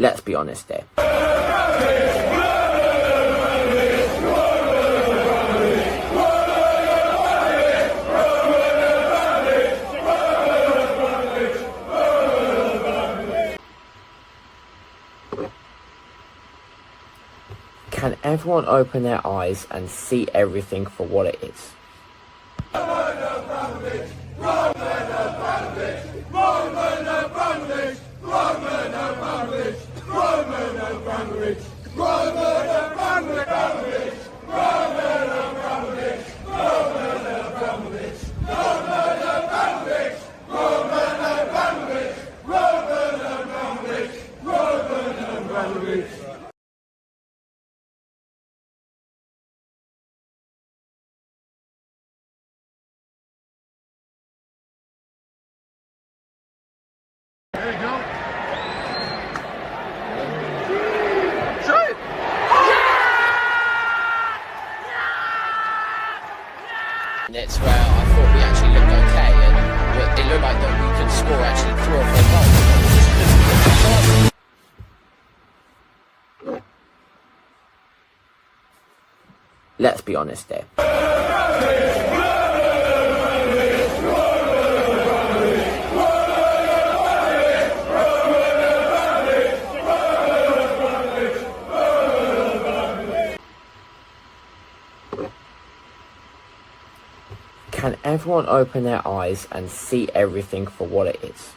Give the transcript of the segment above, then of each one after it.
Let's be honest here. Can everyone open their eyes and see everything for what it is? There you go. Minutes where I thought we actually looked okay, and it looked like that we could score actually 3 or 4 goals. Let's be honest here. Can everyone open their eyes and see everything for what it is?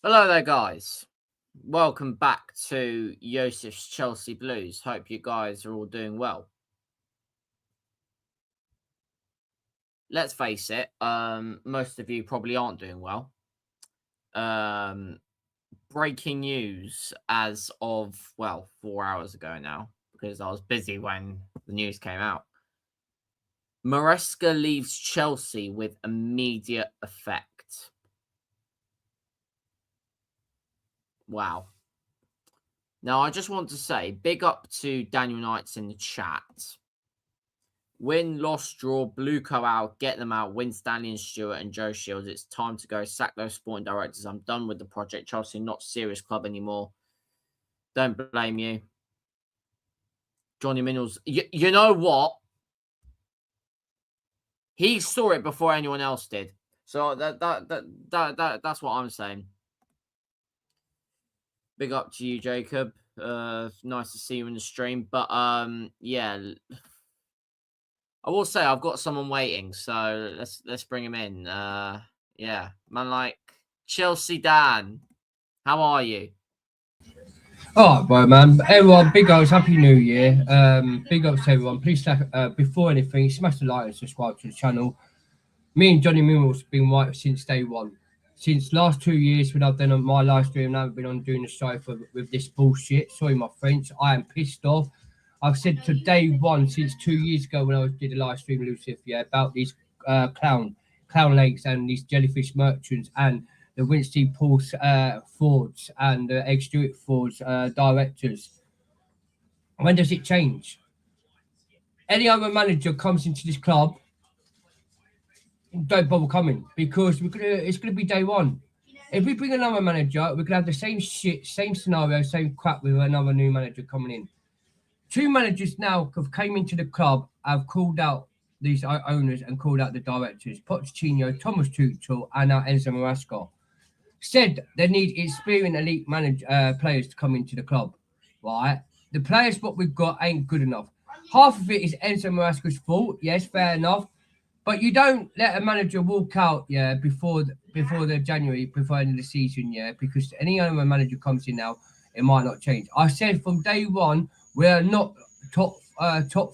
Hello there, guys. Welcome back to Yosef's Chelsea Blues. Hope you guys are all doing well. Let's face it, most of you probably aren't doing well. Breaking news as of, 4 hours ago now, because I was busy when the news came out. Maresca leaves Chelsea with immediate effect. Wow. Now, I just want to say, big up to Daniel Knights in the chat. Win, loss, draw, blue co out, get them out, win Stanley and Stewart and Joe Shields. It's time to go. Sack those sporting directors. I'm done with the project. Chelsea, not serious club anymore. Don't blame you. Johnny Minnels. You know what? He saw it before anyone else did. So that's what I'm saying. Big up to you, Jacob. Nice to see you in the stream. But yeah, I will say I've got someone waiting, so let's bring him in. Yeah, man, like Chelsea Dan, how are you? All right, bro, man. Everyone, big ups, happy new year. Big ups to everyone. Please, before anything, smash the like and subscribe to the channel. Me and Johnny Minnels have been right since day one. Since last 2 years when I've done my live stream, I haven't been on doing the show with this bullshit. Sorry, my French. I am pissed off. I've said to day one, since 2 years ago when I did a live stream, Lucifer, about these clown lakes and these jellyfish merchants and the Winston Pulse frauds and the Egg Stewart frauds directors. When does it change? Any other manager comes into this club, don't bother coming because it's gonna be day one. If we bring another manager, we're gonna have the same shit, same scenario, same crap with another new manager coming in. 2 managers now have came into the club, have called out these owners and called out the directors, Pochettino, Thomas Tuchel, and now Enzo Maresca. Said they need experienced elite players to come into the club, right? The players what we've got ain't good enough. Half of it is Enzo Maresca's fault, yes, fair enough. But you don't let a manager walk out, before the January, before the end of the season, because any other manager comes in now, it might not change. I said from day one, we're not top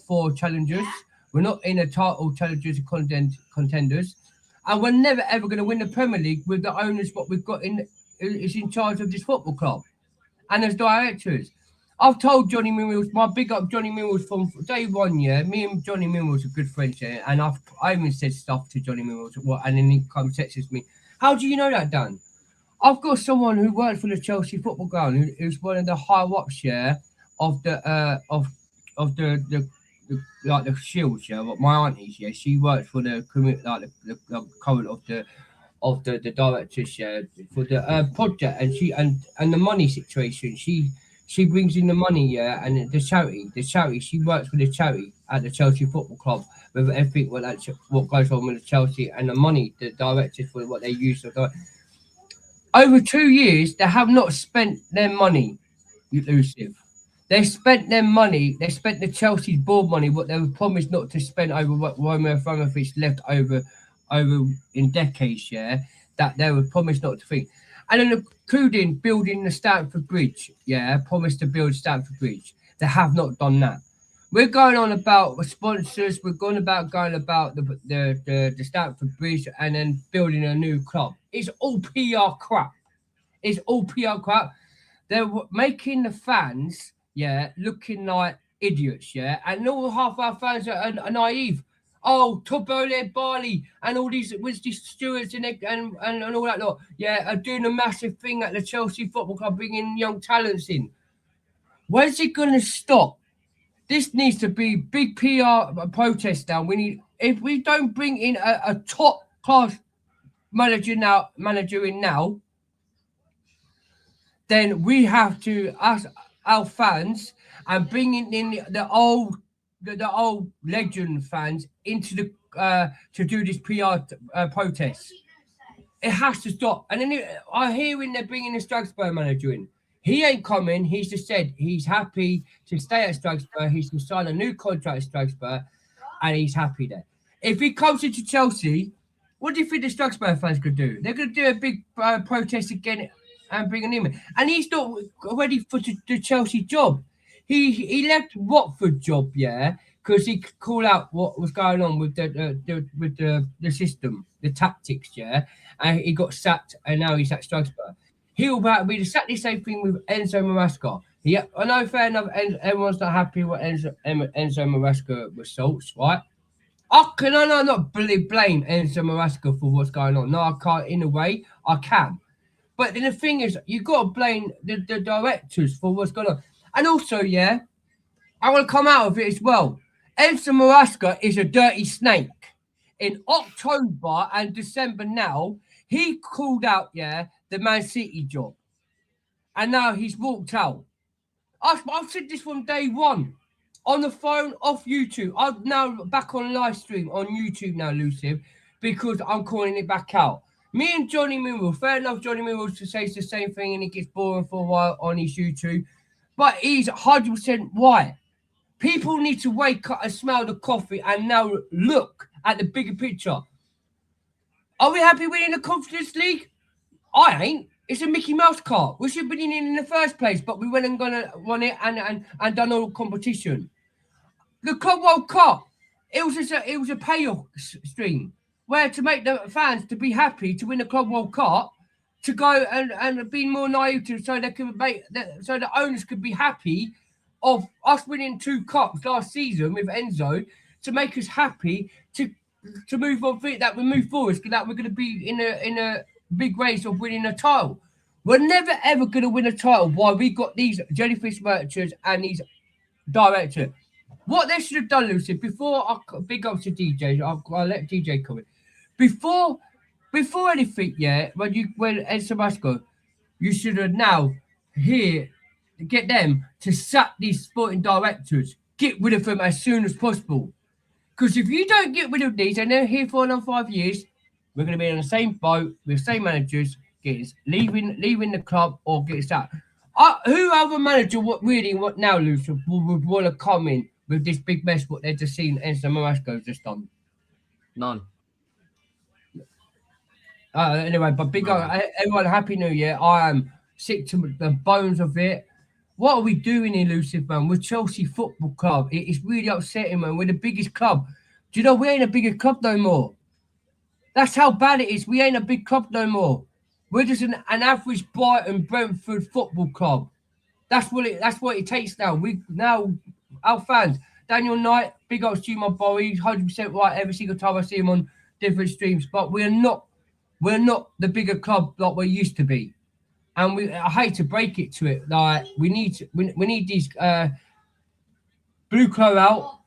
4 challengers. We're not in a title challengers contenders. And we're never ever going to win the Premier League with the owners what we've got is in charge of this football club and as directors. I've told Johnny Mills, my big up Johnny Mills from day one, yeah. Me and Johnny Mills are good friends, yeah. And I even said stuff to Johnny Mills, and then he comes texts me, how do you know that, Dan? I've got someone who works for the Chelsea football ground who's one of the high ups, yeah, of the like the shields, yeah. But my aunties, yeah, she works for the the current of the directors, yeah, for the project, and and the money situation. She brings in the money, yeah, and the charity. She works for the charity at the Chelsea Football Club with everything what goes on with the Chelsea and the money. The directors for what they use. Over 2 years, they have not spent their money, elusive. They spent their money. They spent the Chelsea board money, what they were promised not to spend over what Romeo Abramovich left over in decades. Yeah, that they were promised not to think, and then including building the Stamford Bridge. Yeah, promised to build Stamford Bridge. They have not done that. We're going on about sponsors. We're going about the Stamford Bridge and then building a new club. It's all PR crap. It's all PR crap. They're making the fans, yeah, looking like idiots, yeah, and all half our fans are naive. Oh, Tobole Barley and all these stewards and all that lot, yeah, are doing a massive thing at the Chelsea Football Club, bringing young talents in. Where's it going to stop? This needs to be big PR protest now. If we don't bring in a top class manager in now, then we have to ask our fans and bringing in the old legend fans into the to do this PR protest. It has to stop. And then I hear when they're bringing the Strasbourg manager in. He ain't coming. He's just said he's happy to stay at Strasbourg. He's going to sign a new contract at Strasbourg, and he's happy there. If he comes into Chelsea, what do you think the Strasbourg fans could do? They're going to do a big protest again and bring him in. And he's not ready for the Chelsea job. He left Watford job, yeah, because he could call out what was going on with the system, the tactics, yeah. And he got sacked, and now he's at Strasbourg. He'll about be exactly the same thing with Enzo Maresca. Yeah, I know, fair enough. Everyone's not happy with Enzo Maresca results, right? I not blame Enzo Maresca for what's going on. No, I can't. In a way, I can. But then the thing is, you got to blame the directors for what's going on. And also, yeah, I want to come out of it as well. Enzo Maresca is a dirty snake. In October and December now, he called out, yeah, the Man City job. And now he's walked out. I've said this from day one. On the phone, off YouTube. I'm now back on live stream on YouTube now, Luciv, because I'm calling it back out. Me and Johnny Mills, fair enough, Johnny Mills says the same thing and it gets boring for a while on his YouTube. But he's 100% right. People need to wake up and smell the coffee and now look at the bigger picture. Are we happy winning the Conference League? I ain't. It's a Mickey Mouse car. We should have been in the first place, but we went and won it and done all the competition. The Club World Cup, it was a payoff stream where to make the fans to be happy to win the Club World Cup, to go and be more naive so they can so the owners could be happy of us winning 2 cups last season with Enzo to make us happy to move on, that we move forward, that we're going to be in a big race of winning a title. We're never ever going to win a title while we got these jellyfish merchants and these directors. What they should have done, Lucy, before I big up to DJ, I'll let DJ come in. Before anything, yeah, when Enzo Maresca, you should have now get them to sack these sporting directors, get rid of them as soon as possible. Because if you don't get rid of these and they're here for another 5 years, we're going to be in the same boat with the same managers, leaving the club or getting sacked. Who other manager what now, Lucy, would want to come in with this big mess what they're just seeing Enzo Maresca just done? None. Anyway, but big up, everyone, Happy New Year. I am sick to the bones of it. What are we doing, elusive, man? We're Chelsea Football Club. It's really upsetting, man. We're the biggest club. Do you know we ain't a bigger club no more? That's how bad it is. We ain't a big club no more. We're just an average Brighton Brentford football club. That's what it takes now. Our fans, Daniel Knight, big ups to you, my boy. He's 100% right every single time I see him on different streams. But we're not the bigger club like we used to be. And I hate to break it to it. Like we need these Blue Crow out.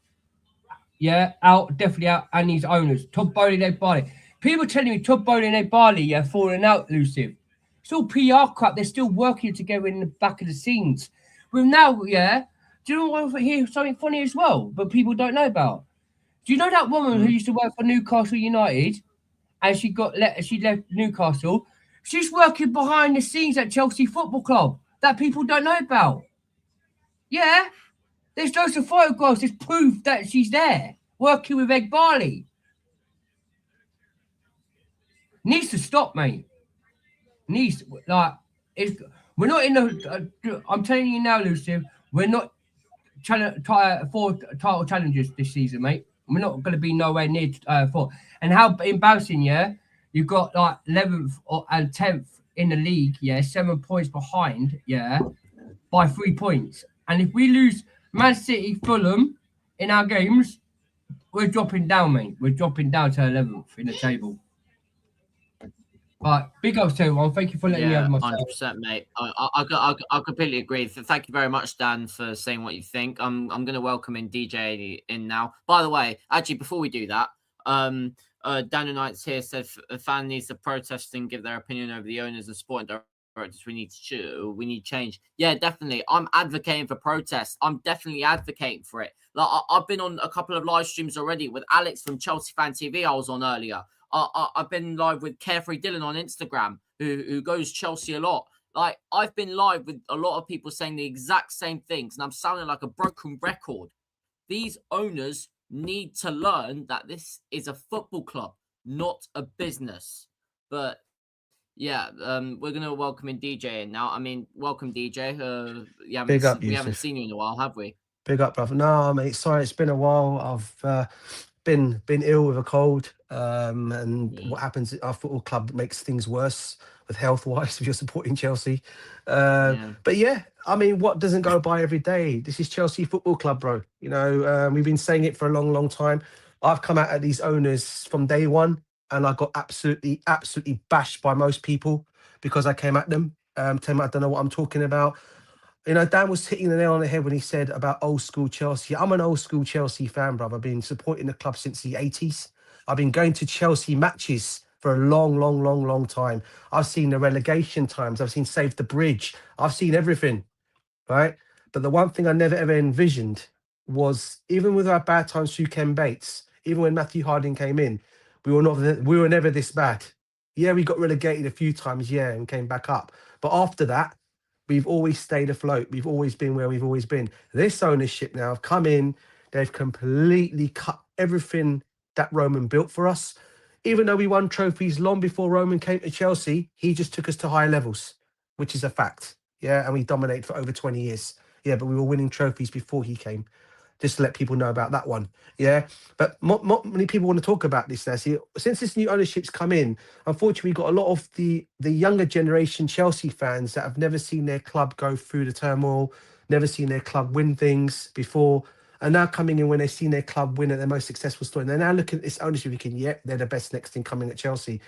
Yeah, out, definitely out, and these owners. Todd Bowley, Ed Barley. People telling me Todd Bowley and Ed Barley, yeah, falling out, Luciv. It's all PR crap. They're still working together in the back of the scenes. But now, yeah, do you know what? Here's something funny as well, but people don't know about. Do you know that woman who used to work for Newcastle United, and she left Newcastle? She's working behind the scenes at Chelsea Football Club that people don't know about. Yeah. There's loads of photographs. There's proof that she's there working with Ed Barley. Needs to stop, mate. We're not in the. I'm telling you now, Lucy, we're not for title challenges this season, mate. We're not going to be nowhere near four. And how embarrassing, yeah. You've got like 11th and 10th in the league, yeah, 7 points behind, yeah, by 3 points. And if we lose Man City, Fulham in our games, we're dropping down, mate. We're dropping down to 11th in the table. But big ups to everyone. Thank you for letting me have my 100%, mate. I completely agree. Thank you very much, Dan, for saying what you think. I'm going to welcome in DJ in now. By the way, actually, before we do that, Daniel Knights here said a fan needs to protest and give their opinion over the owners and sporting directors. We need change. Yeah, definitely. I'm advocating for protest. I'm definitely advocating for it. Like I've been on a couple of live streams already with Alex from Chelsea Fan TV. I was on earlier. I've been live with Carefree Dylan on Instagram, who goes Chelsea a lot. Like I've been live with a lot of people saying the exact same things, and I'm sounding like a broken record. These owners need to learn that this is a football club, not a business. But yeah, we're gonna welcome in DJ in now. I mean, welcome DJ. We haven't seen you in a while, have we? Big up, brother. No, mate. Sorry, it's been a while. I've been ill with a cold, and what happens at our football club makes things worse with health-wise if you're supporting Chelsea. But yeah, I mean, what doesn't go by every day? This is Chelsea Football Club, bro. You know, we've been saying it for a long, long time. I've come out at these owners from day one, and I got absolutely bashed by most people because I came at them. Telling them I don't know what I'm talking about. You know, Dan was hitting the nail on the head when he said about old school Chelsea. I'm an old school Chelsea fan, brother. I've been supporting the club since the 80s. I've been going to Chelsea matches for a long time. I've seen the relegation times. I've seen Save the Bridge. I've seen everything, right? But the one thing I never ever envisioned was, even with our bad times through Ken Bates, even when Matthew Harding came in, we were never this bad. Yeah, we got relegated a few times, yeah, and came back up. But after that, we've always stayed afloat. We've always been where we've always been. This ownership now have come in. They've completely cut everything that Roman built for us. Even though we won trophies long before Roman came to Chelsea, he just took us to higher levels, which is a fact. Yeah, and we dominated for over 20 years. Yeah, but we were winning trophies before he came. Just to let people know about that one. Yeah, but not many people want to talk about this now. See, since this new ownership's come in, unfortunately, we've got a lot of the younger generation Chelsea fans that have never seen their club go through the turmoil, never seen their club win things before, and now coming in when they've seen their club win at their most successful story. And they're now looking at this ownership thinking, yep, they're the best next thing coming at Chelsea.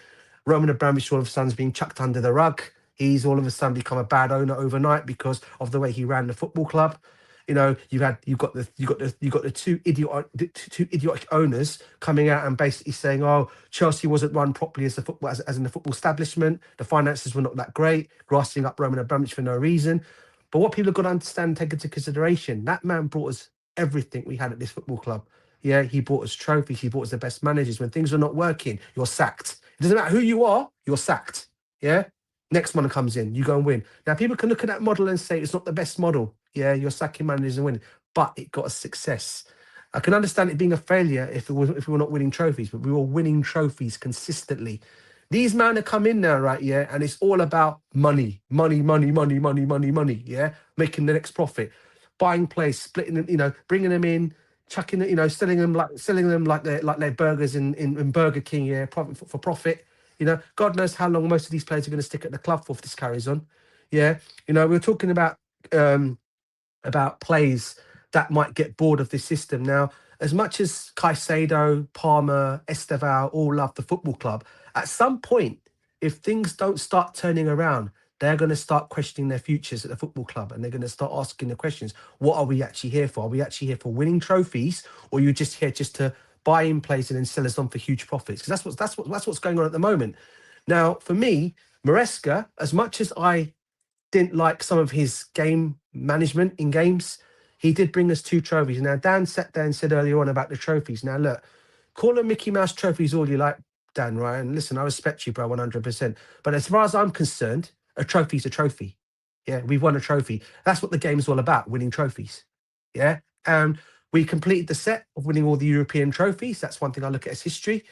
Roman Abramovich all of a sudden is being chucked under the rug. He's all of a sudden become a bad owner overnight because of the way he ran the football club. You know, you've got the two idiotic owners coming out and basically saying, "Oh, Chelsea wasn't run properly as in the football establishment. The finances were not that great." Grassing up Roman Abramovich for no reason. But what people have got to understand and take into consideration, that man brought us everything we had at this football club. Yeah, he brought us trophies. He brought us the best managers. When things are not working, you're sacked. It doesn't matter who you are, you're sacked. Yeah. Next one comes in, you go and win. Now, people can look at that model and say it's not the best model. Yeah, you're sacking managers and winning, but it got us success. I can understand it being a failure if we were not winning trophies, but we were winning trophies consistently. These men have come in now, right? Yeah, and it's all about money, yeah, making the next profit, buying players, splitting them, you know, bringing them in, chucking it, selling them like they're burgers in Burger King, for profit. God knows how long most of these players are going to stick at the club for if this carries on. Yeah, we were talking about plays that might get bored of this system. Now, as much as Caicedo, Palmer, Estevao all love the football club, at some point, if things don't start turning around, they're going to start questioning their futures at the football club, and they're going to start asking the questions: what are we actually here for? Are we actually here for winning trophies, or are you just here just to buy in players and then sell us on for huge profits? Because that's what's going on at the moment. Now, for me, Maresca, as much as I didn't like some of his game management in games, he did bring us 2 trophies. Now, Dan sat there and said earlier on about the trophies. Now, look, call them Mickey Mouse trophies all you like, Dan, right? And listen, I respect you, bro, 100%. But as far as I'm concerned, a trophy's a trophy. Yeah, we've won a trophy. That's what the game's all about, winning trophies. Yeah, and we completed the set of winning all the European trophies. That's one thing I look at as history.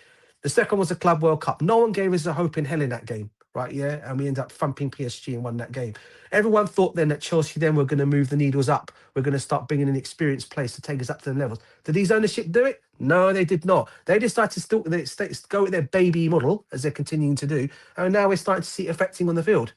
The second was the Club World Cup. No one gave us a hope in hell in that game, right? Yeah, and we ended up thumping PSG and won that game. Everyone thought then that Chelsea then were going to move the needles up. We're going to start bringing in experienced players to take us up to the levels. Did these ownership do it? No, they did not. They decided to still go with their baby model, as they're continuing to do, and now we're starting to see it affecting on the field.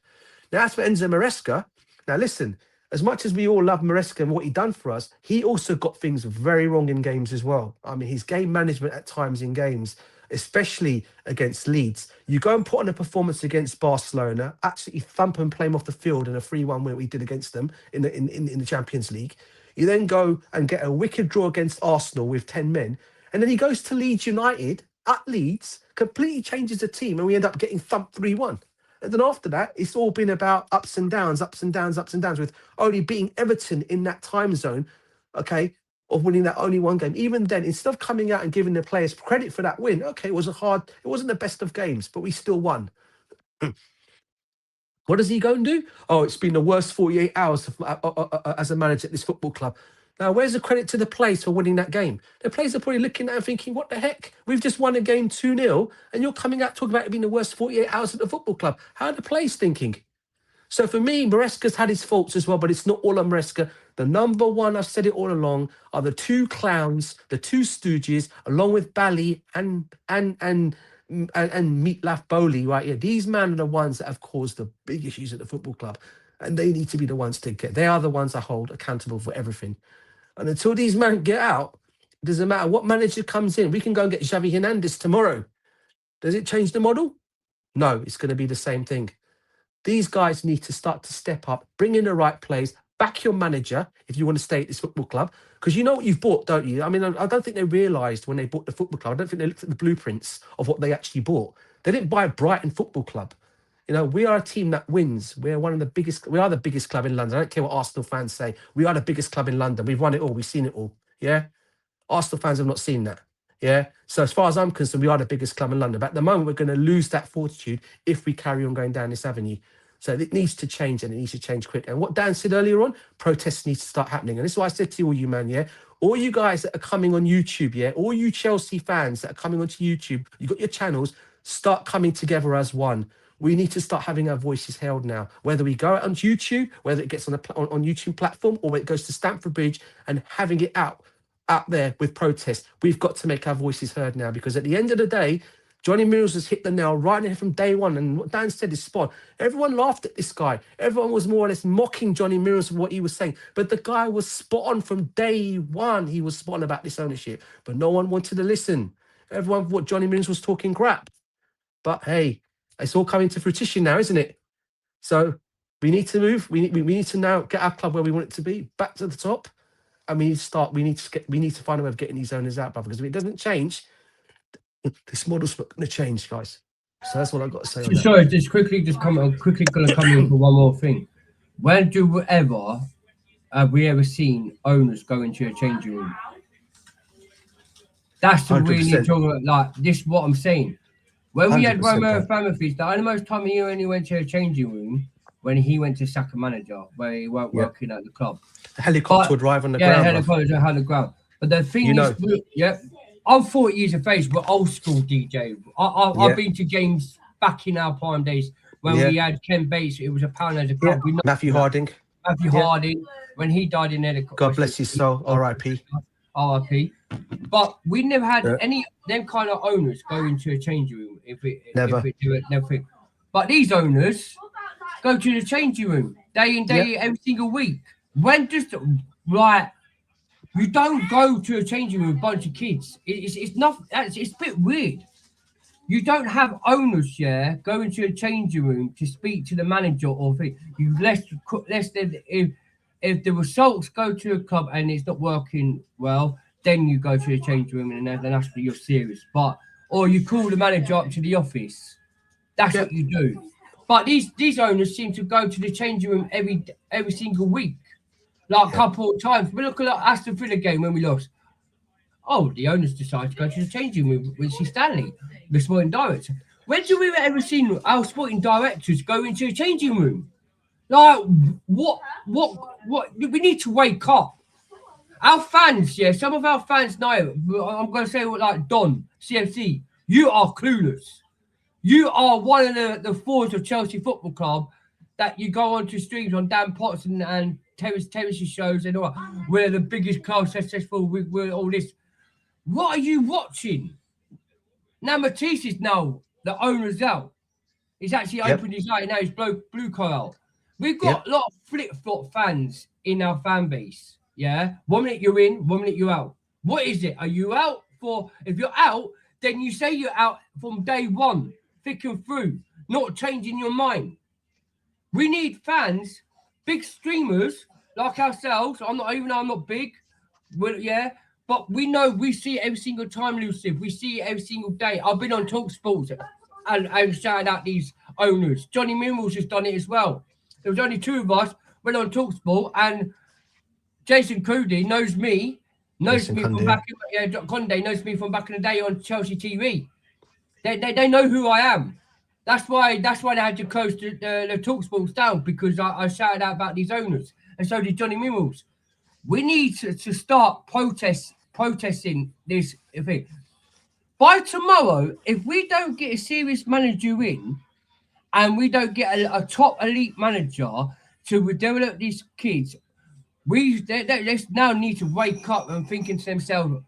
Now, as for Enzo Maresca, now listen, as much as we all love Maresca and what he done for us, he also got things very wrong in games as well. I mean, his game management at times in games, especially against Leeds. You go and put on a performance against Barcelona, absolutely thump and play them off the field in a 3-1 win we did against them in the Champions League. You then go and get a wicked draw against Arsenal with 10 men. And then he goes to Leeds United at Leeds, completely changes the team, and we end up getting thumped 3-1. And then after that, it's all been about ups and downs, with only beating Everton in that time zone, okay, of winning that only one game. Even then, instead of coming out and giving the players credit for that win, okay, it wasn't the best of games, but we still won. What does he go and do? Oh, it's been the worst 48 hours as a manager at this football club. Now, where's the credit to the players for winning that game? The players are probably looking at it and thinking, what the heck? We've just won a game 2-0, and you're coming out talking about it being the worst 48 hours at the football club. How are the players thinking? So for me, Maresca's had his faults as well, but it's not all on Maresca. The number one, I've said it all along, are the 2 clowns, the 2 stooges, along with Bally and Meatloaf Bowley, right? Yeah, these men are the ones that have caused the big issues at the football club, and they need to be the ones to get. They are the ones I hold accountable for everything. And until these men get out, it doesn't matter what manager comes in. We can go and get Xavi Hernandez tomorrow. Does it change the model? No, it's going to be the same thing. These guys need to start to step up, bring in the right players, back your manager if you want to stay at this football club. Because you know what you've bought, don't you? I mean, I don't think they realised when they bought the football club. I don't think they looked at the blueprints of what they actually bought. They didn't buy Brighton Football Club. We are a team that wins. We are the biggest club in London. I don't care what Arsenal fans say. We are the biggest club in London. We've won it all. We've seen it all. Yeah. Arsenal fans have not seen that. Yeah. So as far as I'm concerned, we are the biggest club in London. But at the moment, we're going to lose that fortitude if we carry on going down this avenue. So it needs to change, and it needs to change quick. And what Dan said earlier on, protests need to start happening. And this is why I said to all you, man, yeah, all you guys that are coming on YouTube, yeah, all you Chelsea fans that are coming onto YouTube, you got your channels, start coming together as one. We need to start having our voices held now. Whether we go out on YouTube, whether it gets on YouTube platform, or whether it goes to Stamford Bridge and having it out there with protests, we've got to make our voices heard now. Because at the end of the day, Johnny Mills has hit the nail right in from day one. And what Dan said is spot on. Everyone laughed at this guy. Everyone was more or less mocking Johnny Mills for what he was saying. But the guy was spot on from day one. He was spot on about this ownership. But no one wanted to listen. Everyone thought Johnny Mills was talking crap. But hey, it's all coming to fruition now, isn't it? So we need to move. We need to now get our club where we want it to be, back to the top. And we need to start. We need to find a way of getting these owners out, brother. Because if it doesn't change, this model's not going to change, guys. So that's what I've got to say. On sorry, that. Just quickly going to come in for one more thing. When have we ever seen owners go into a changing room? That's the really talking about. Like this, is what I'm saying. When we had Romero Famafis, the only most time he only went to a changing room when he went to sack a manager where he weren't working at the club. The helicopter would arrive on the ground. Yeah, the helicopter would on the ground. But the thing is, I'm 40 years of age. We're old school DJ. I've been to games back in our prime days when we had Ken Bates. It was £1 as a club. Matthew Harding. Harding, when he died in helicopter. God bless his soul. R.I.P. RIP. But we never had any them kind of owners go into a changing room Never. Never. But these owners go to the changing room day in, day every single week. When just like you don't go to a changing room with a bunch of kids. It's not. It's a bit weird. You don't have owners, go into a changing room to speak to the manager or thing. You less than if the results go to a club and it's not working well, then you go to the changing room and then that's when you're serious. Or you call the manager up to the office. That's what you do. But these owners seem to go to the changing room every single week, like a couple of times. We look at the Aston Villa game when we lost. Oh, the owners decided to go to the changing room with Stanley, the sporting director. When do we ever seen our sporting directors go into a changing room? Like, what? We need to wake up. Our fans, some of our fans now, I'm going to say like Don, CFC, you are clueless. You are one of the fours of Chelsea Football Club that you go on to streams on Dan Potts and Terrace's shows and all. We're the biggest club successful with all this. What are you watching? Now Matisse is now the owner's out. He's actually opened his eye now. He's blue collar out. We've got a lot of flip-flop fans in our fan base. Yeah, 1 minute you're in, 1 minute you're out. What is it? Are you out for? If you're out, then you say you're out from day one, thick and through, not changing your mind. We need fans, big streamers like ourselves. I'm not big. But we know we see it every single time, Luciv. We see it every single day. I've been on TalkSport and shouting out these owners. Johnny Mills has done it as well. There was only two of us went on TalkSport, and Jason Cody knows me from back in Conde knows me from back in the day on Chelsea TV. They know who I am. That's why they had to close the TalkSport down, because I shouted out about these owners, and so did Johnny Mills. We need to start protesting this thing. By tomorrow, if we don't get a serious manager in and we don't get a top elite manager to develop these kids, they now need to wake up and thinking to themselves,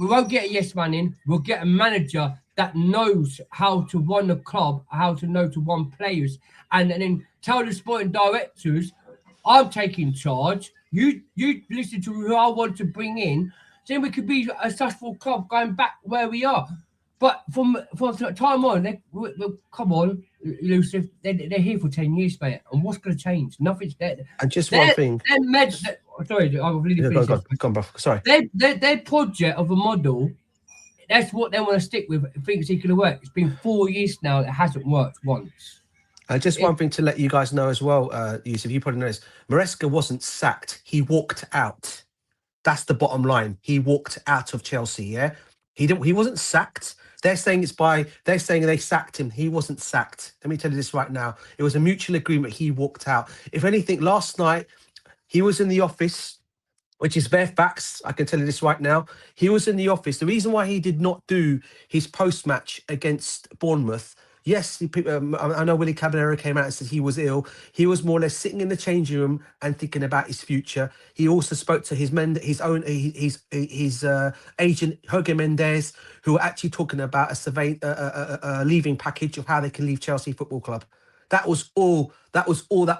we won't get a yes man in, we'll get a manager that knows how to run the club, how to run players, and then tell the sporting directors, I'm taking charge. You listen to who I want to bring in, then we could be a successful club going back where we are. But from time on, come on, Luciff, they're here for 10 years, mate. And what's going to change? Nothing's there. And just one thing. Sorry, I'll really finish. Go on, bro. Sorry. Their project of a model, that's what they want to stick with. Thinks it's going to work. It's been 4 years now. It hasn't worked once. Just one thing to let you guys know as well, Yusuf, you probably noticed, Maresca wasn't sacked. He walked out. That's the bottom line. He walked out of Chelsea, yeah? He wasn't sacked. They're saying they sacked him. He wasn't sacked. Let me tell you this right now. It was a mutual agreement. He walked out. If anything, last night, he was in the office, which is bare facts. I can tell you this right now. He was in the office. The reason why he did not do his post-match against Bournemouth, yes, I know Willie Caballero came out and said he was ill. He was more or less sitting in the changing room and thinking about his future. He also spoke to his agent, Jorge Mendes, who were actually talking about a leaving package of how they can leave Chelsea Football Club. That was all that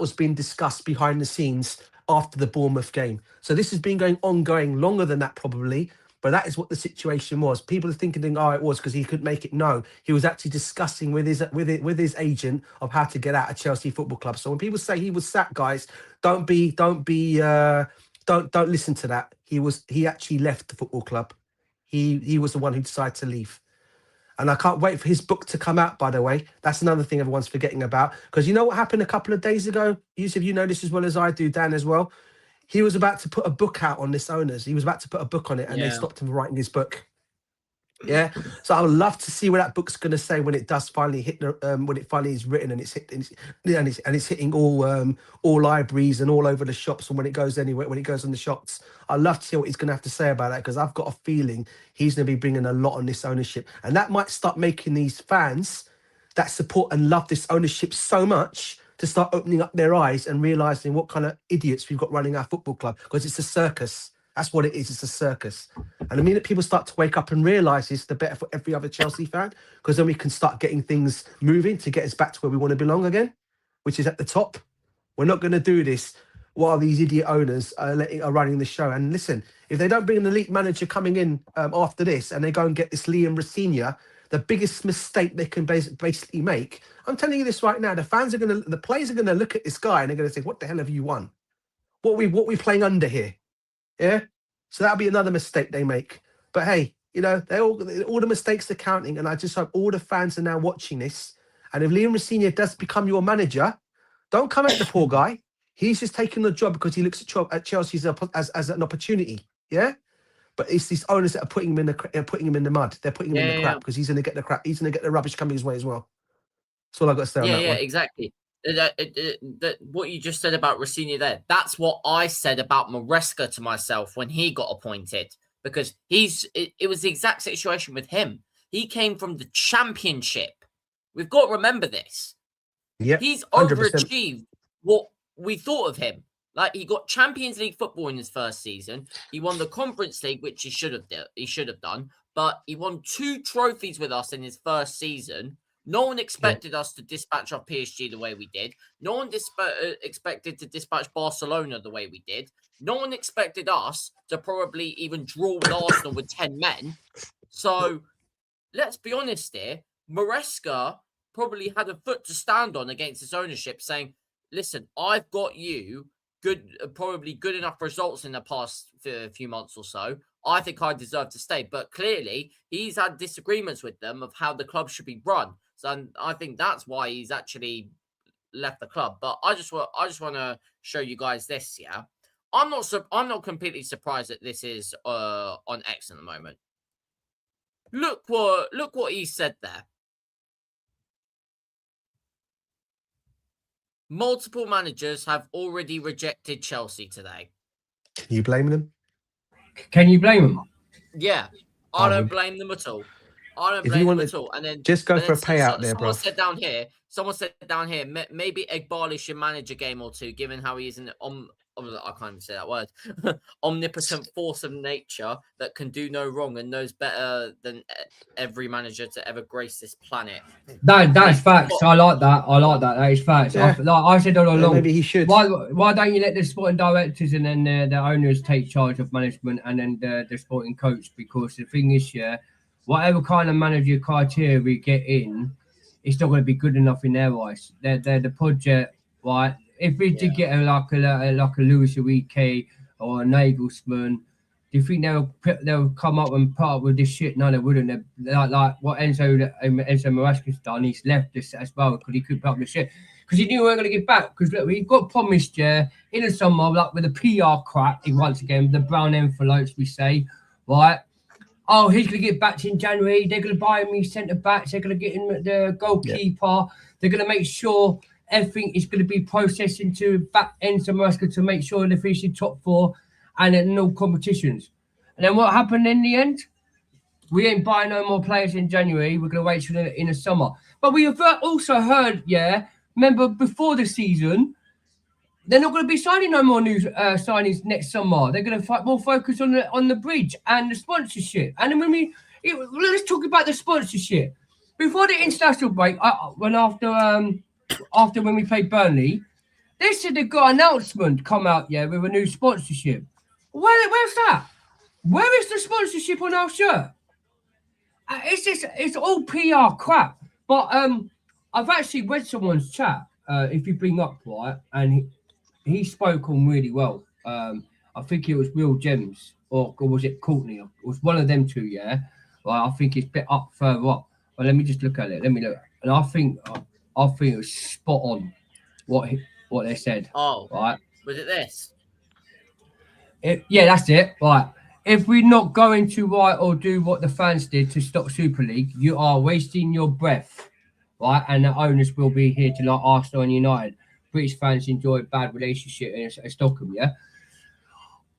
was being discussed behind the scenes after the Bournemouth game. So this has been ongoing longer than that probably. But that is what the situation was. People are thinking, it was because he couldn't make it. No, he was actually discussing with his agent of how to get out of Chelsea Football Club. So when people say he was sacked, guys, don't listen to that. He actually left the football club. He was the one who decided to leave. And I can't wait for his book to come out, by the way. That's another thing everyone's forgetting about. Because you know what happened a couple of days ago? Yusuf, you know this as well as I do, Dan as well. He was about to put a book out on this owners. He was about to put a book on it, and they stopped him from writing his book. Yeah, so I would love to see what that book's going to say when it does finally hit. When it finally is written and it's hitting all libraries and all over the shops, and when it goes anywhere, when it goes on the shops, I'd love to see what he's going to have to say about that, because I've got a feeling he's going to be bringing a lot on this ownership, and that might start making these fans that support and love this ownership so much to start opening up their eyes and realising what kind of idiots we've got running our football club, because it's a circus. That's what it is. It's a circus. And the minute people start to wake up and realise this, the better for every other Chelsea fan, because then we can start getting things moving to get us back to where we want to belong again, which is at the top. We're not going to do this while these idiot owners are running the show. And listen, if they don't bring an elite manager coming in after this and they go and get this Liam Rosenior, the biggest mistake they can basically make, I'm telling you this right now, the players are going to look at this guy and they're going to say, what the hell have you won? What we playing under here? Yeah? So that'll be another mistake they make. But hey, you know, all the mistakes are counting, and I just hope all the fans are now watching this. And if Liam Rosenior does become your manager, don't come at the poor guy. He's just taking the job because he looks at Chelsea as an opportunity. Yeah? But it's these owners that are putting him in the mud. They're putting him in the crap because he's going to get the crap. He's going to get the rubbish coming his way as well. That's all I've got to say on that one. Yeah, exactly. What you just said about Rosenior there, that's what I said about Maresca to myself when he got appointed, because it was the exact situation with him. He came from the Championship. We've got to remember this. Yeah, he's 100%. overachieved what we thought of him. Like, he got Champions League football in his first season. He won the Conference League, which he should have done, but he won 2 trophies with us in his first season. No one expected us to dispatch off PSG the way we did. No one expected to dispatch Barcelona the way we did. No one expected us to probably even draw with Arsenal with 10 men. So let's be honest here. Maresca probably had a foot to stand on against his ownership, saying, listen, I've got you probably good enough results in the past few months or so. I think I deserve to stay. But clearly, he's had disagreements with them of how the club should be run. So I think that's why he's actually left the club. But I just want to show you guys this. Yeah, I'm not completely surprised that this is on X at the moment. Look what he said there. Multiple managers have already rejected Chelsea today. Can you blame them? Can you blame them? Yeah, I don't blame them at all. I don't blame them at all. And then just go for a payout there, bro. Someone said down here, maybe Egbali should manage a game or two, given how he is I can't even say that word. Omnipotent force of nature that can do no wrong and knows better than every manager to ever grace this planet. That's facts. I like that. That is facts. Yeah. Like I said all along, maybe he should. Why don't you let the sporting directors and then the owners take charge of management and then the sporting coach? Because the thing is, whatever kind of manager criteria we get in, it's not going to be good enough in their eyes. They're the project, right? If we did get like a Louis Enrique or a Nagelsmann, do you think they'll come up and put up with this shit? No, they wouldn't. Like what Enzo Maresca's done, he's left this as well because he could put up the shit because he knew we weren't going to get back. Because look, we got promised in the summer, like with the PR crap, once again the brown envelopes we say, right? Oh, he's going to get back in January. They're going to buy me centre backs. They're going to get him the goalkeeper. Yeah. They're going to make sure everything is going to be processed into back Enzo Maresca to make sure they finish in top 4 and in no competitions. And then what happened in the end? We ain't buying no more players in January. We're going to wait till in the summer. But we have also heard, remember before the season, they're not going to be signing no more new signings next summer. They're going to more focus on the bridge and the sponsorship. And then let's talk about the sponsorship. Before the international break, after when we played Burnley, they said they've got an announcement come out, with a new sponsorship. Where's that? Where is the sponsorship on our shirt? It's all PR crap. But I've actually read someone's chat, if you bring up, right, and he spoke on really well. I think it was Will Gems, or was it Courtney? It was one of them two, Well, I think it's a bit up further up. Well, let me just look at it. Let me look. And I think it was spot on what they said. Oh, right. Was it this? That's it. Right. If we're not going to write or do what the fans did to stop Super League, you are wasting your breath, right? And the owners will be here to like Arsenal and United. British fans enjoy a bad relationship in Stockholm,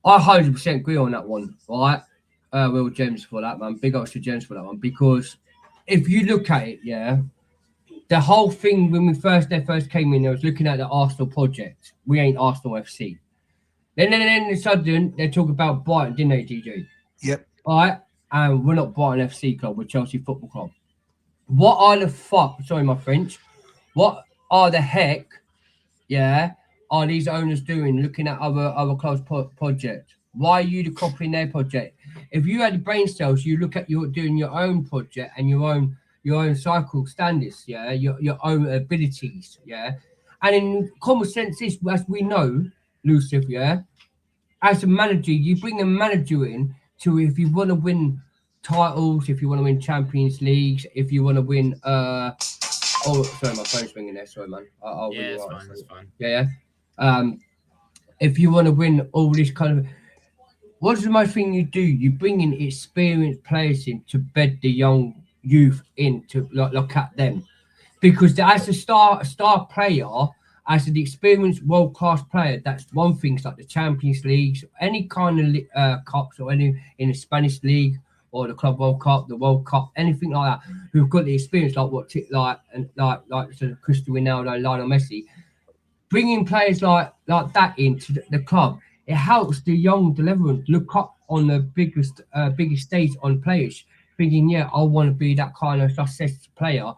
I 100% agree on that one, right? Will James for that, man. Big ups to James for that one. Because if you look at it, the whole thing when they first came in, I was looking at the Arsenal project. We ain't Arsenal FC. Then suddenly they talk about Brighton, didn't they, DJ? Yep. All right, and we're not Brighton FC club, we're Chelsea Football Club. What are the fuck? Sorry, my French. What are the heck? Yeah, are these owners doing? Looking at other clubs' project. Why are you copying their project? If you had brain cells, you look at doing your own project and your own cycle standards. Yeah, your own abilities. Yeah, and in common sense, is as we know, Lucifer. Yeah, as a manager, you bring a manager in to if you want to win titles, if you want to win Champions Leagues, if you want to win oh sorry, my phone's ringing there, sorry man. I'll Yeah, ring you it's out. fine, it's fine. Yeah. If you want to win all this kind of what's the most thing you do? You bring in experienced players in to bed the young youth in to look at them. Because as a star player, as an experienced world class player, that's one thing. It's like the Champions Leagues, any kind of cups, or any in the Spanish league or the Club World Cup, the World Cup, anything like that. Who've got the experience, like like so Cristiano Ronaldo, Lionel Messi, bringing players like that into the club. It helps the young deliverers look up on the biggest stage on players, thinking, yeah, I want to be that kind of success player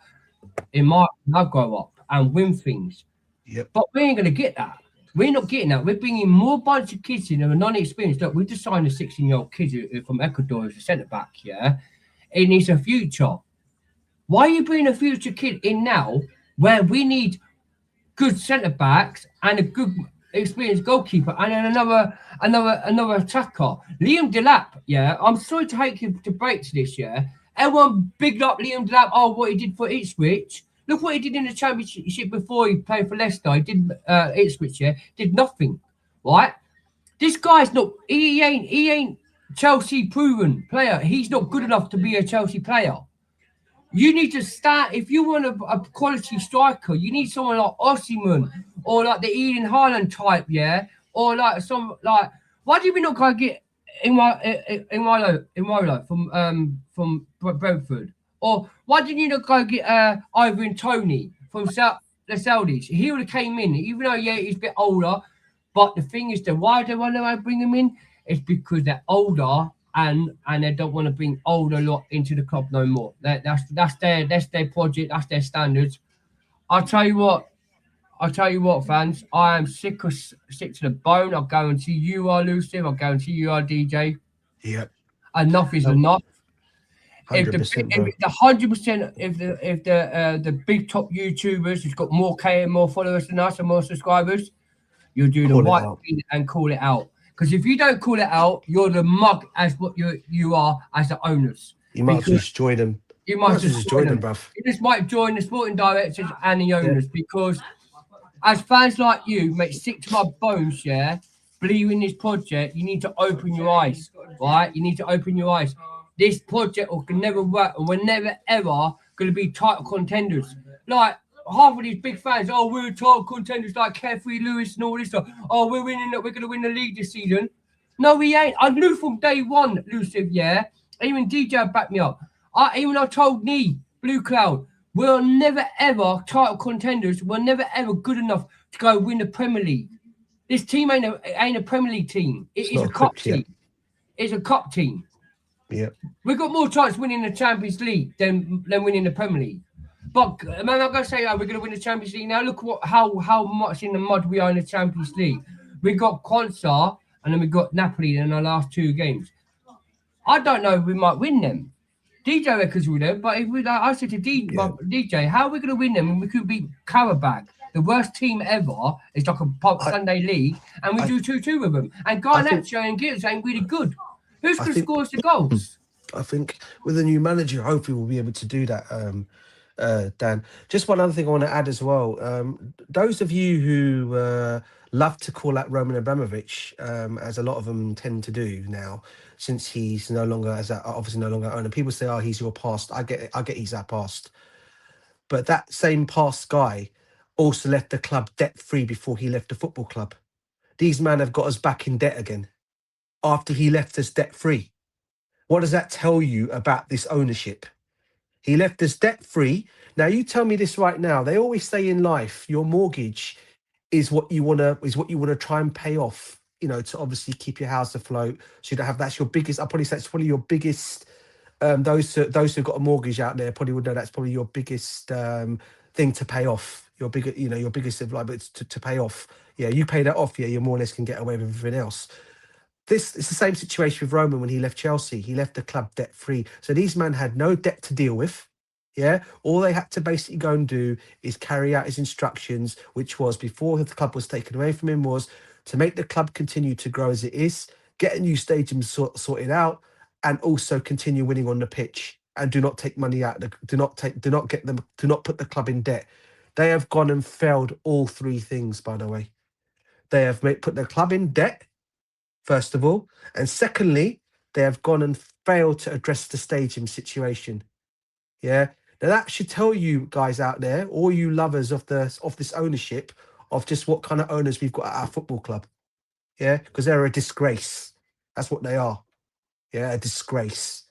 in my when I grow up and win things. Yep. But we ain't gonna get that. We're not getting that. We're bringing more bunch of kids in who are non-experienced. Look, we just signed a 16-year-old kid from Ecuador as a centre back. Yeah, it needs a future. Why are you bringing a future kid in now where we need good centre backs and a good experienced goalkeeper and then another attacker? Liam Delap, yeah. I'm sorry to hate him to break to this, yeah. Everyone bigged up Liam Delap. Oh, what he did for Ipswich. Look what he did in the Championship before he played for Leicester. He did Ipswich, yeah. Did nothing, right? This guy's not. He ain't Chelsea proven player. He's not good enough to be a Chelsea player. You need to start if you want a quality striker. You need someone like Osimhen or like the Eden Haaland type, yeah, or like some like. Why did we not go get Imolo from Brentford? Or why didn't you not go get Ivan Toney from the Saudis? He would have came in, even though yeah he's a bit older. But the thing is, why do I bring him in? It's because they're older and they don't want to bring older lot into the club no more. That's their project. That's their standards. I'll tell you what, fans. I am sick to the bone. I guarantee you are, Lucifer. I guarantee you are, DJ. Yep. Enough is enough. 100%, bro. The 100%, if the big top YouTubers who's got more more followers than us and more subscribers, you'll do the right thing and call it out. Because if you don't call it out, you're the mug as what you are as the owners. You might just join them. You might just join them, bruv. You just might join the sporting directors and the owners because as fans like you, mate, sick to my bones, yeah, believe in this project, you need to open your eyes, right? You need to open your eyes. This project can never work and we're never ever going to be title contenders. Like, half of these big fans, oh, we're title contenders like Carefree Lewis and all this stuff. Oh, we're going to win the league this season. No, we ain't. I knew from day one, Lucifer, yeah. Even DJ backed me up. I told me, Blue Cloud, we're never ever title contenders. We're never ever good enough to go win the Premier League. This team ain't a Premier League team. It's a cup team. It's a cup team. Yeah. We've got more chance winning the Champions League than winning the Premier League. But man, I'm not gonna say, oh, we're gonna win the Champions League now. Look how much in the mud we are in the Champions League. We got Quansar and then we got Napoli in our last two games. I don't know if we might win them. DJ reckons we will, but if we, I said to DJ, how are we gonna win them when we could beat Karabakh, the worst team ever? It's like a Sunday league, and we do 2-2 with them. And Garnacho and Gilles ain't really good. Who's gonna score the goals? I think with a new manager, hopefully we'll be able to do that. Dan, just one other thing I want to add as well. Those of you who love to call out Roman Abramovich, as a lot of them tend to do now, since he's no longer obviously no longer owner. People say, "Oh, he's your past." I get it. I get he's our past, but that same past guy also left the club debt free before he left the football club. These men have got us back in debt again after he left us debt free. What does that tell you about this ownership? He left us debt free. Now you tell me this right now. They always say in life, your mortgage is what you wanna try and pay off to obviously keep your house afloat. So you don't have that's your biggest. I probably say it's probably your biggest. Those who've got a mortgage out there probably would know that's probably your biggest thing to pay off. Your bigger, your biggest of liability to pay off. Yeah, you pay that off. Yeah, you more or less can get away with everything else. It's the same situation with Roman when he left Chelsea. He left the club debt free. So these men had no debt to deal with. Yeah, all they had to basically go and do is carry out his instructions, which was before the club was taken away from him, was to make the club continue to grow as it is, get a new stadium sorted out, and also continue winning on the pitch. And do not take money out. Do not put the club in debt. They have gone and failed all three things. By the way, they have put the club in debt. First of all, and secondly, they have gone and failed to address the stadium situation. Yeah, now that should tell you guys out there, all you lovers of this ownership, of just what kind of owners we've got at our football club. Yeah, because they're a disgrace. That's what they are. Yeah, a disgrace.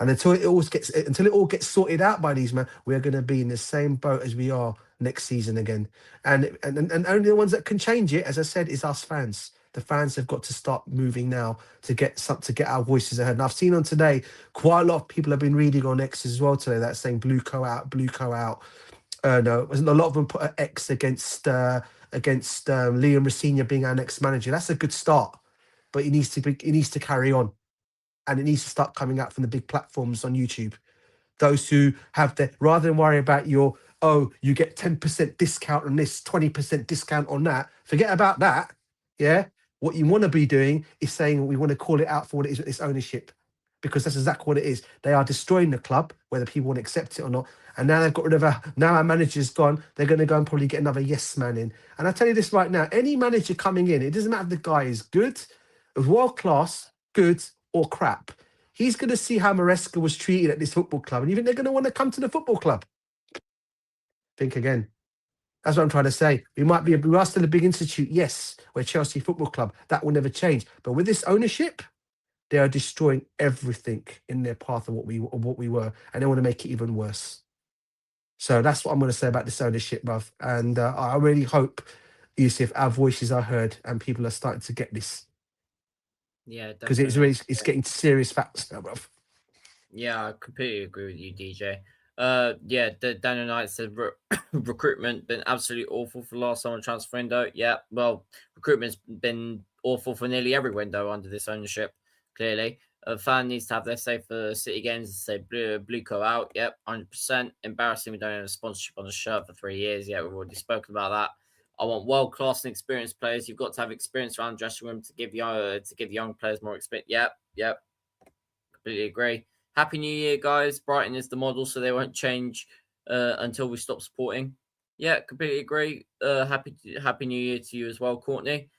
And until it all gets sorted out by these men, we're going to be in the same boat as we are next season again. And only the ones that can change it, as I said, is us fans. The fans have got to start moving now to get our voices heard. And I've seen on today quite a lot of people have been reading on X as well today that saying Blueco out, Blueco out. No, a lot of them put an X against Liam Rosenior being our next manager. That's a good start, but he needs to carry on. And it needs to start coming out from the big platforms on YouTube. Those who have rather than worry about you get 10% discount on this, 20% discount on that. Forget about that. Yeah. What you want to be doing is saying we want to call it out for what it is with this ownership. Because that's exactly what it is. They are destroying the club, whether people want to accept it or not. And now they've got rid of now our manager's gone. They're going to go and probably get another yes man in. And I tell you this right now, any manager coming in, it doesn't matter if the guy is good, world class, good, or crap. He's going to see how Maresca was treated at this football club, and you think they're going to want to come to the football club? Think again. That's what I'm trying to say. We are still a big institute, yes. We're Chelsea Football Club. That will never change. But with this ownership, they are destroying everything in their path of what we were, and they want to make it even worse. So that's what I'm going to say about this ownership, bruv. And I really hope, Yusuf, our voices are heard and people are starting to get this. Yeah, because it's getting serious facts now, bruv. Yeah, I completely agree with you, DJ. The Daniel Knight said recruitment been absolutely awful for the last summer transfer window. Yeah, well, recruitment's been awful for nearly every window under this ownership. Clearly, a fan needs to have their say for City games and say Blueco out. Yep, 100%. Embarrassing. We don't have a sponsorship on the shirt for 3 years. Yeah, we've already spoken about that. I want world-class and experienced players. You've got to have experience around the dressing room to give young players more experience. Yep. Completely agree. Happy New Year, guys. Brighton is the model, so they won't change until we stop supporting. Yeah, completely agree. Happy New Year to you as well, Courtney.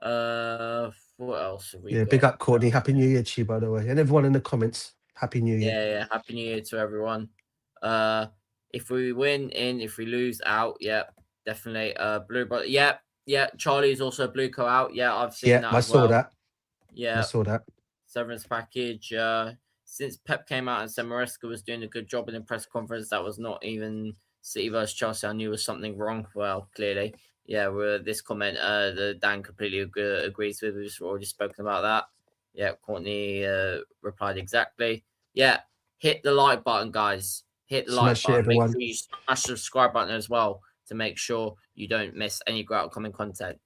What else have we got? Big up, Courtney. Happy New Year to you, by the way. And everyone in the comments, Happy New Year. Yeah. Happy New Year to everyone. If we win in, if we lose out, definitely. Blue brother. Yeah. Charlie's also Blueco out. Yeah, I've seen that. I saw that. Yeah, I saw that. Severance package. Since Pep came out and said Maresca was doing a good job in the press conference, that was not even City versus Chelsea. I knew was something wrong. Well, clearly, this comment, Dan completely agrees with. We've already spoken about that. Yeah, Courtney replied exactly. Yeah, hit the like button, guys. Hit the like button. Make sure you smash the subscribe button as well to make sure you don't miss any great upcoming content.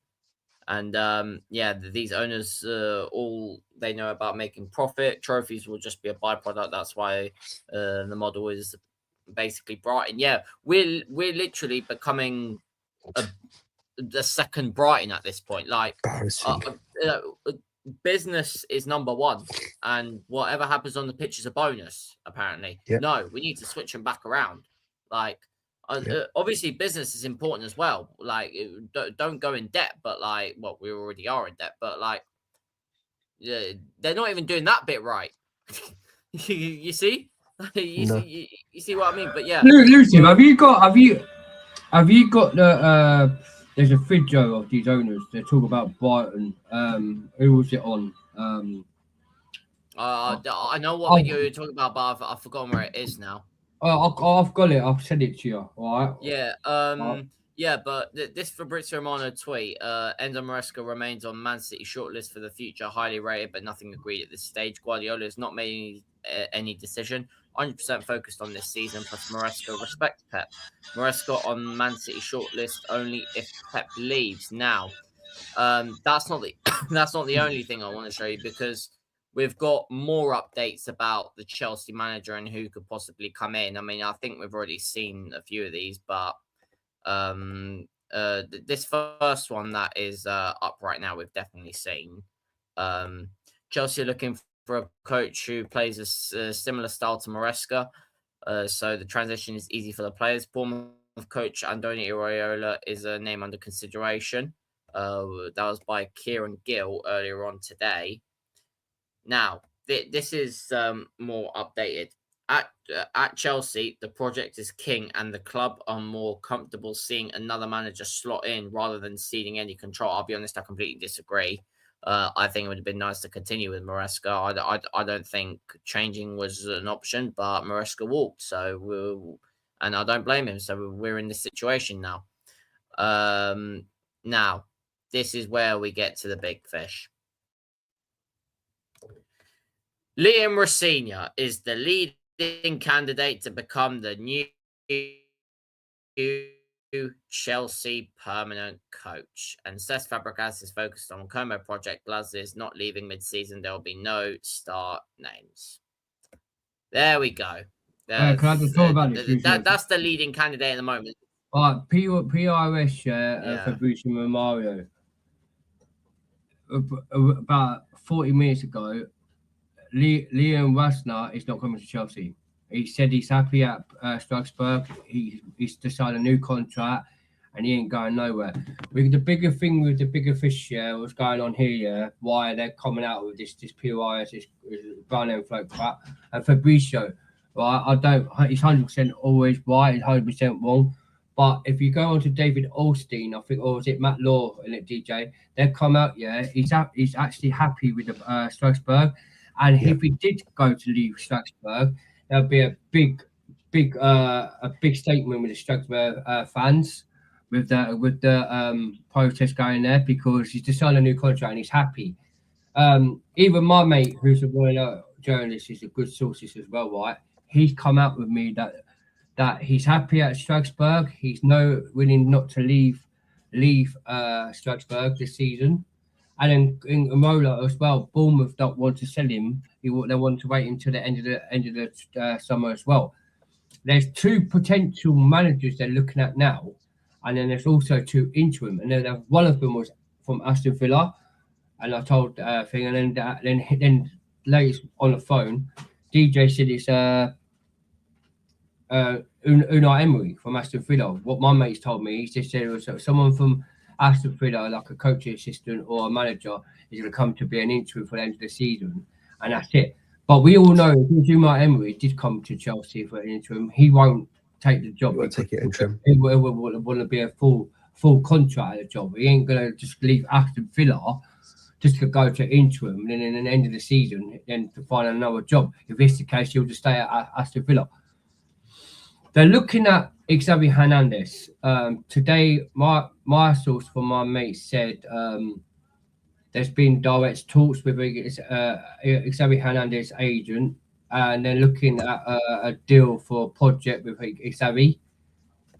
And these owners, all they know about making profit. Trophies will just be a byproduct. That's why the model is basically Brighton. Yeah, we're literally becoming the second Brighton at this point. Like, business is number one, and whatever happens on the pitch is a bonus. Apparently, no, we need to switch them back around. Like. Obviously, business is important as well. Like, don't go in debt, but we already are in debt. But they're not even doing that bit right. you see, you see what I mean? But yeah, Lucy, have you got the? There's a video of these owners. They talk about Brighton. Who was it on? I know what video you're talking about, but I've forgotten where it is now. I've got it. I'll send it to you. All right. Yeah. Yeah, but this Fabrizio Romano tweet, Enzo Maresca remains on Man City shortlist for the future, highly rated, but nothing agreed at this stage. Guardiola has not made any decision, 100% focused on this season, plus Maresca respects Pep. Maresca on Man City shortlist only if Pep leaves. Now, that's not the that's not the only thing I want to show you, because we've got more updates about the Chelsea manager and who could possibly come in. I mean, I think we've already seen a few of these, but this first one that is up right now, we've definitely seen. Chelsea are looking for a coach who plays a similar style to Maresca, so the transition is easy for the players. Bournemouth coach Andoni Iraola is a name under consideration. That was by Kieran Gill earlier on today. Now, this is more updated. At Chelsea, the project is king, and the club are more comfortable seeing another manager slot in rather than ceding any control. I'll be honest, I completely disagree. I think it would have been nice to continue with Maresca. I don't think changing was an option, but Maresca walked, and I don't blame him. So we're in this situation now. Now, this is where we get to the big fish. Liam Rosenior is the leading candidate to become the new Chelsea permanent coach. And Cesc Fabregas is focused on Como project. Glazler is not leaving mid-season. There will be no start names. There we go. Can I just talk about this? That's the leading candidate at the moment. PRS Fabrizio Romano. About 40 minutes ago, Liam Rosenior is not coming to Chelsea. He said he's happy at Strasbourg. He's decided a new contract, and he ain't going nowhere. The bigger thing with the bigger fish, what's going on here, why they're coming out with this POIS, this brown envelope crap. And Fabrizio, right? He's 100% always right. He's 100% wrong. But if you go on to David Olstein, I think, or was it Matt Law in it, DJ? They've come out, he's actually happy with the Strasbourg. And if he did go to leave Strasbourg, there'll be a big statement with the Strasbourg fans, with the protest going there, because he's decided a new contract and he's happy. Even my mate, who's a royal journalist, is a good sources as well, right? He's come out with me that he's happy at Strasbourg. He's willing not to leave Strasbourg this season. And then in Imola as well, Bournemouth don't want to sell him. They want to wait until the end of the summer as well. There's two potential managers they're looking at now, and then there's also two interim. And then one of them was from Aston Villa, and I told thing. And then latest on the phone, DJ said it's Unai Emery from Aston Villa. What my mates told me, he just said it was someone from Aston Villa, like a coaching assistant or a manager, is going to come to be an interim for the end of the season, and that's it. But we all know if Unai Emery did come to Chelsea for an interim, he won't take the job. He won't take it interim. He will want to be a full contract at the job. He ain't going to just leave Aston Villa just to go to interim, and then at the end of the season, then to find another job. If it's the case, he'll just stay at Aston Villa. They're looking at Xavi Hernandez. Today, my source from my mate said there's been direct talks with Xavi Hernandez agent, and they're looking at a deal for a project with Xavi.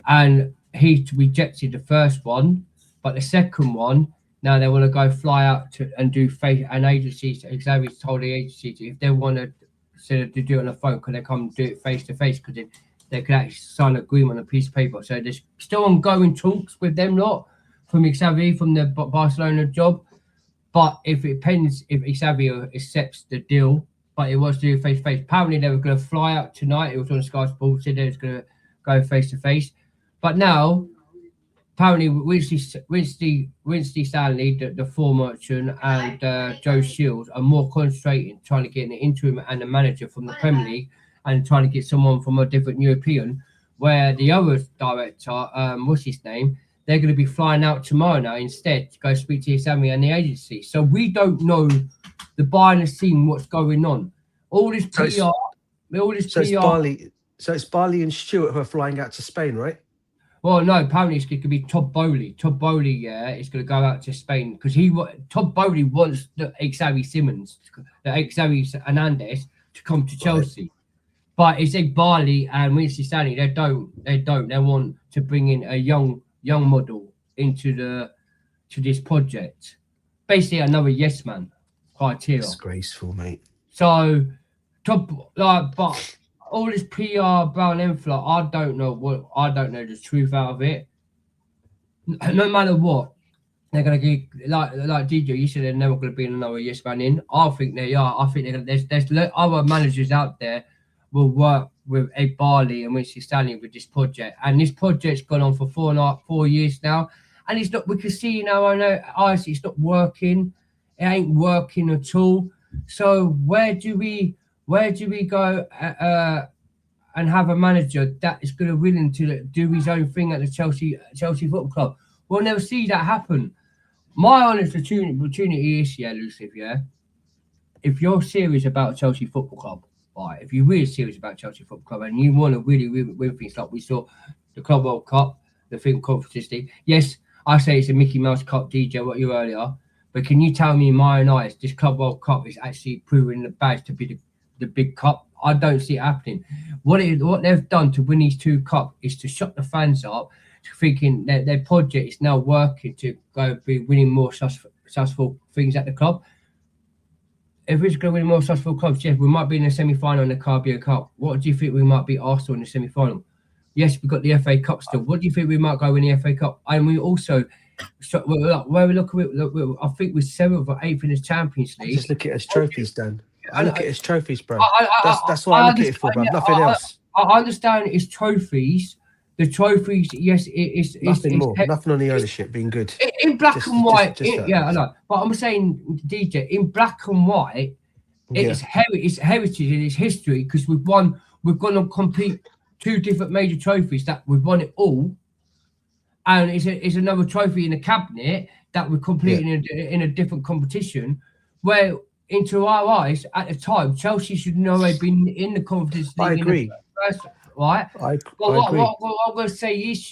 And he rejected the first one, but the second one, now they want to go fly out to and do face. And agencies, Xavi's told the agency if they want to do it on the phone, could they come do it face to face? Because they could actually sign an agreement on a piece of paper. So there's still ongoing talks with them lot from Xavi, from the Barcelona job. But if it depends if Xavi accepts the deal, but it was to do face to face. Apparently they were going to fly out tonight. It was on Sky Sports. Said they was going to go face to face. But now, apparently Winston Stanley, the former and Joe Shields are more concentrating trying to get an interim and a manager from the Premier League, and trying to get someone from a different European, where the other director, what's his name, they're going to be flying out tomorrow now instead to go speak to Xavi and the agency. So we don't know the behind the scene, what's going on. All this PR, So it's Barley and Stewart who are flying out to Spain, right? Well, no, apparently it's going to be Todd Bowley. Todd Bowley, yeah, is going to go out to Spain because Todd Bowley wants the Xavi Simmons, the Xavi Hernandez to come to Chelsea. But it's like Barley and Winston Stanley. They don't. They want to bring in a young model into this project. Basically, another yes man criteria. Disgraceful, mate. So, but all this PR brown inflow, I don't know the truth out of it. No matter what, they're gonna get like DJ. You said they're never gonna be another yes man in. I think they are. I think there's other managers out there will work with Ed Barley and Winston Stanley with this project. And this project's gone on for 4 years now. And it's not, we can see in our own eyes, it's not working. It ain't working at all. So where do we go and have a manager that is going to willing to do his own thing at the Chelsea Football Club? We'll never see that happen. My honest opportunity is, Lucifer, if you're serious about Chelsea Football Club, right, if you're really serious about Chelsea Football Club and you want to really win things like we saw the Club World Cup, the FINA Conference League, yes, I say it's a Mickey Mouse Cup, DJ, what you earlier, but can you tell me in my own eyes this Club World Cup is actually proving the badge to be the big cup? I don't see it happening. What they've done to win these 2 cups is to shut the fans up, thinking that their project is now working to go be winning more successful things at the club. If it's going to win more successful clubs, yes, we might be in the semi-final in the Caribbean Cup. What do you think we might be Arsenal in the semi-final? Yes, we've got the FA Cup still. What do you think we might go in the FA Cup? And we also, where we look at it, I think we're 7th or 8th in the Champions League. Just look at his trophies, Dan. I look at his trophies, bro. That's what I look at it for, bro. Nothing else. I understand his trophies. The trophies, yes, it's nothing more. Nothing on the ownership being good. In black and white, I know. But I'm saying, DJ, in black and white, it's heritage and it's history because we've gone to complete 2 different major trophies that we've won it all, and it's another trophy in the cabinet that we're completing in a different competition. Where, into our eyes, at the time, Chelsea should know they've been in the Conference League. I agree. Right? I agree. What I'm going to say is,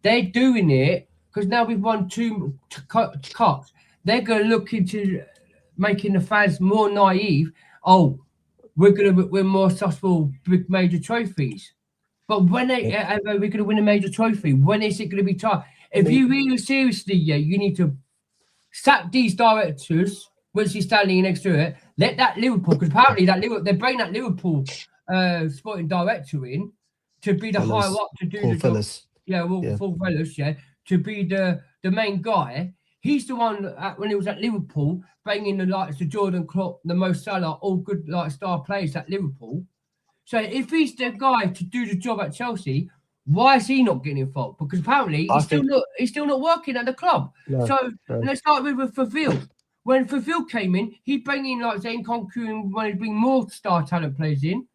they're doing it because now we've won 2 cups. They're going to look into making the fans more naive. Oh, we're going to win more successful big major trophies. But when we're going to win a major trophy, when is it going to be time? If you really seriously, you need to sack these directors, once you're standing next to it, let that Liverpool, because apparently they bring that Liverpool sporting director in to be the higher up to do the job. Paul Fellas, to be the main guy. He's the one when he was at Liverpool, bringing the likes of Jordan Klopp, the Mo Salah, all good star players at Liverpool. So if he's the guy to do the job at Chelsea, why is he not getting involved? Because apparently he's still not working at the club. Let's start with Faville. When Faville came in, he bring in like Zane Konku and wanted to bring more star talent players in.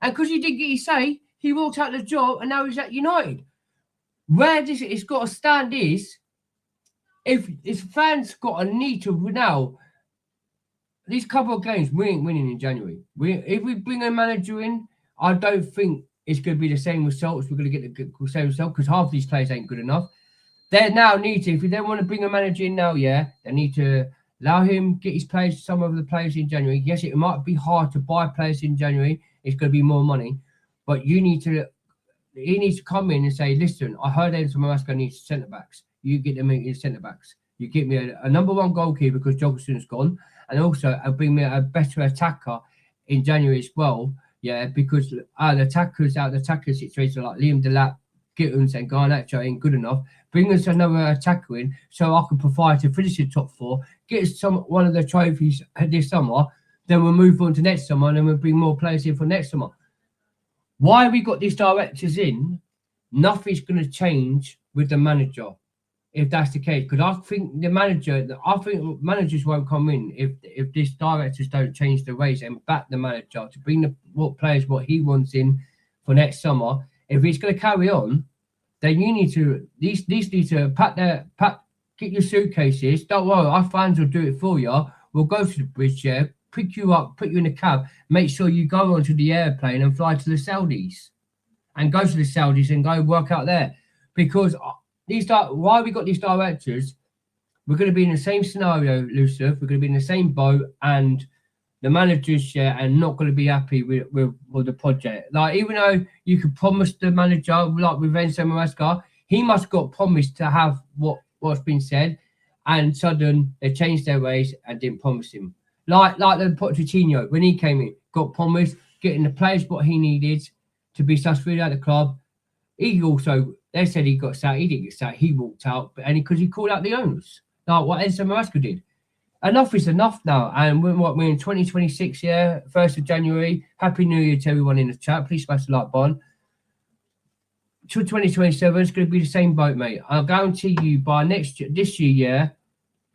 And because he didn't get his say, he walked out the job and now he's at United. Where it's got to stand is, if fans got a need to now, these couple of games, we ain't winning in January. If we bring a manager in, I don't think it's going to be the same results. We're going to get the same result because half of these players ain't good enough. They now need to, if they want to bring a manager in now, they need to allow him get his players, some of the players in January. Yes, it might be hard to buy players in January. It's going to be more money, but he needs to come in and say, listen, I heard Enzo Maresca needs centre backs. You get them in centre backs. You get me a number 1 goalkeeper because Jogson's gone, and also bring me a better attacker in January as well. Because out of the attacker situation like Liam Delap, Gittins, and Garnacho ain't good enough. Bring us another attacker in so I can provide to finish the top 4, get us one of the trophies this summer. Then we'll move on to next summer, and then we'll bring more players in for next summer. Why we got these directors in? Nothing's going to change with the manager, if that's the case. Because I think managers won't come in if these directors don't change the ways and back the manager to bring what players what he wants in for next summer. If he's going to carry on, then you need to these need to get your suitcases. Don't worry, our fans will do it for you. We'll go to the bridge, pick you up, put you in a cab, make sure you go onto the airplane and fly to the Saudis and go to the Saudis and go work out there. because why we got these directors, we're going to be in the same scenario, Lucifer. We're going to be in the same boat, and the managers are not going to be happy with the project. Like, even though you could promise the manager, like with Enzo Maresca, he must have got promised to have what's been said, and suddenly they changed their ways and didn't promise him. Like the Pochettino, when he came in, got promised getting the players what he needed to be successful at the club. They said he got sacked. He didn't get sacked. He walked out, because he called out the owners, like what Enzo Maresca did. Enough is enough now. And we're in 2026, 1st of January. Happy New Year to everyone in the chat. Please smash the like button. Till 2027, it's going to be the same boat, mate. I'll guarantee you by this year,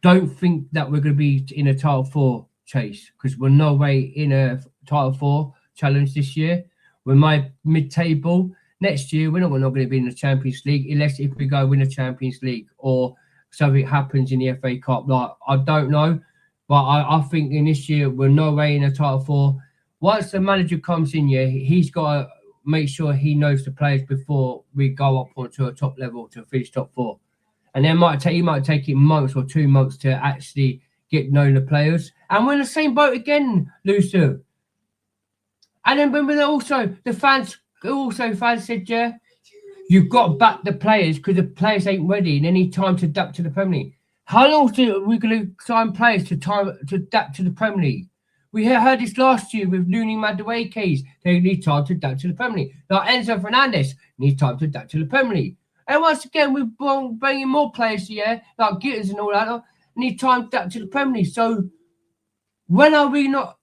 don't think that we're going to be in a Title 4 chase, because we're no way in a Title 4 challenge this year. We're mid-table. Next year, we're not going to be in the Champions League unless if we go win the Champions League or something happens in the FA Cup. Like, I don't know, but I think in this year we're no way in a Title 4. Once the manager comes in, he's got to make sure he knows the players before we go up onto a top level to finish top 4. And then he might take it months or 2 months to actually get known the players. And we're in the same boat again, Lucy. And then when the fans said, you've got to back the players because the players ain't ready and they need time to adapt to the Premier League. How long are we going to sign players to adapt to the Premier League? We heard this last year with Looney Madueke's. They need time to adapt to the Premier League. Like Enzo Fernandez needs time to adapt to the Premier League. And once again, we're bringing more players here, like Gittins and all that, need time to adapt to the Premier League. So when are we not,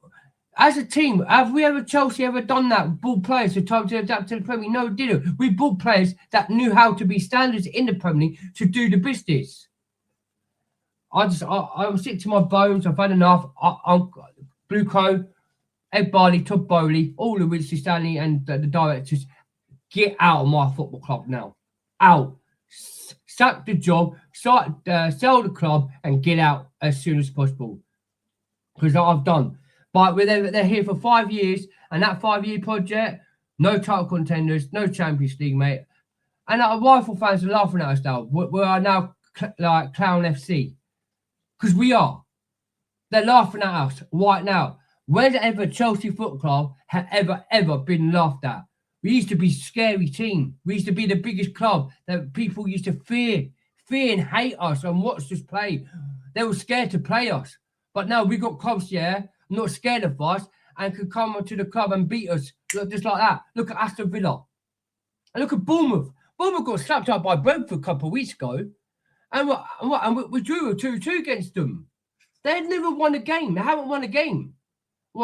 as a team, Chelsea ever done that? Bought players for time to adapt to the Premier League? No, we didn't. We bought players that knew how to be standards in the Premier League to do the business. I'm sick to my bones. I've had enough. Blue Co, Ed Barley, Todd Bowley, all of Winston Stanley and the directors, get out of my football club now. Out. Sack the job, sell the club and get out as soon as possible. Because I've done. But they're here for 5 years, and that 5-year project, no title contenders, no Champions League, mate. And our rifle fans are laughing at us now. We are now like Clown FC. Because we are. They're laughing at us right now. Where's ever Chelsea Football Club have ever been laughed at? We used to be a scary team. We used to be the biggest club that people used to fear and hate us and watch us play. They were scared to play us. But now we got clubs, not scared of us and can come onto the club and beat us just like that. Look at Aston Villa. And look at Bournemouth. Bournemouth got slapped out by Brentford a couple of weeks ago. And we drew 2-2 against them. They had never won a game. They haven't won a game.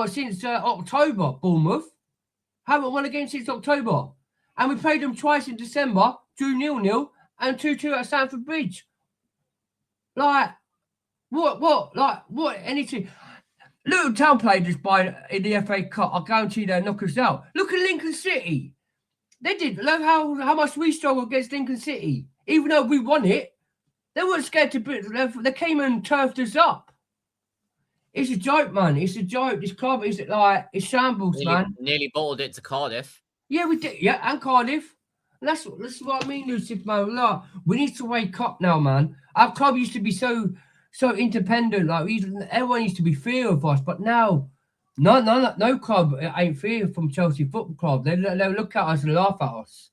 Since October, Bournemouth. Haven't won a game since October. And we played them twice in December, drew 0-0 and 2-2 at Stamford Bridge. Like, what? Anything. Luton Town played us in the FA Cup. I guarantee they'll knock us out. Look at Lincoln City. They did. Look how much we struggled against Lincoln City. Even though we won it, they weren't scared to beat. They came and turfed us up. It's a joke, man. It's a joke. This club is it's shambles, man. Nearly bottled it to Cardiff. Yeah, we did. Yeah, and Cardiff. That's what I mean, Lucifer, man. Look, we need to wake up now, man. Our club used to be so independent. Like, everyone used to be fear of us, but now, no club ain't fear from Chelsea Football Club. They look at us and laugh at us.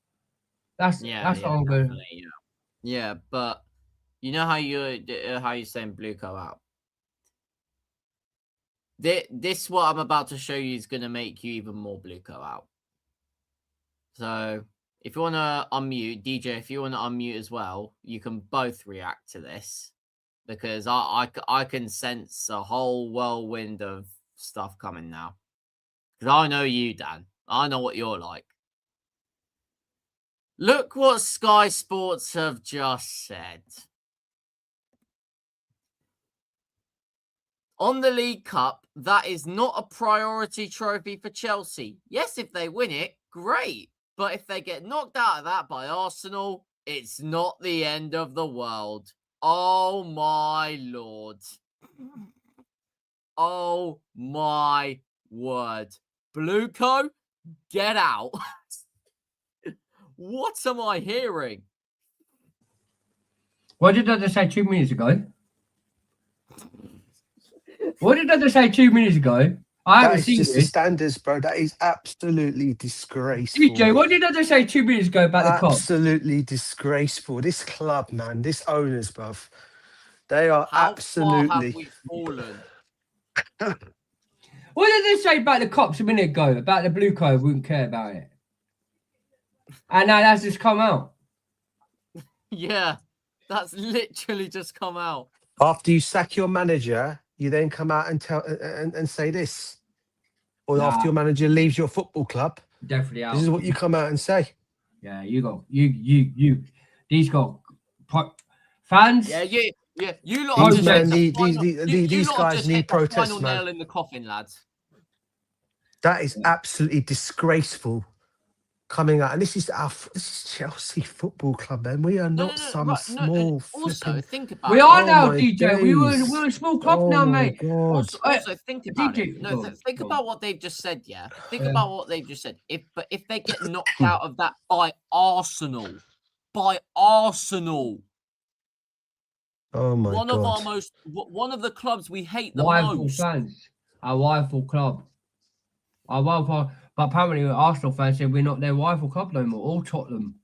That's what I'm going. Yeah, but you know how you're saying Bluco out. This what I'm about to show you is going to make you even more Bluco out. So if you want to unmute, DJ, if you want to unmute as well, you can both react to this because I can sense a whole whirlwind of stuff coming now. Because I know you, Dan. I know what you're like. Look what Sky Sports have just said. On the League Cup, that is not a priority trophy for Chelsea. Yes, if they win it, great. But if they get knocked out of that by Arsenal, it's not the end of the world. Oh, my Lord. Oh, my word. Bluco, get out. What am I hearing? What did I just say 2 minutes ago? What did I just say 2 minutes ago? I That haven't is seen just the this. standards, bro. That is absolutely disgraceful. DJ, what did I just say 2 minutes ago about the cops? Absolutely disgraceful. This club, man, this owners, bruv, they are How absolutely. far have we fallen? What did they say about the cops a minute ago? About the blue code, wouldn't care about it. And now that's just come out. Yeah, that's literally just come out. After you sack your manager, you then come out and tell and say this, or Nah. after your manager leaves your football club, Definitely out. this is what you come out and say. Yeah, you got you. These got fans. Yeah, you lot These just men hit the final, these lot guys just need hit the protest, final man. nail in the coffin, lads. That is absolutely disgraceful. Coming out, and this is Chelsea Football Club, man. We are not some right, small also, flipping. think about We it. are Oh now, my DJ. days. We're a small club Oh now, my mate. God. Also, think about DJ, it. No, go on, think go on. about what they've just said. Yeah, think Yeah. about what they've just said. If they get knocked out of that by Arsenal, Oh my one God. one of the clubs we hate the Rival most. fans, our rival club, our rival. But apparently, Arsenal fans said we're not their rival club no more. All Tottenham.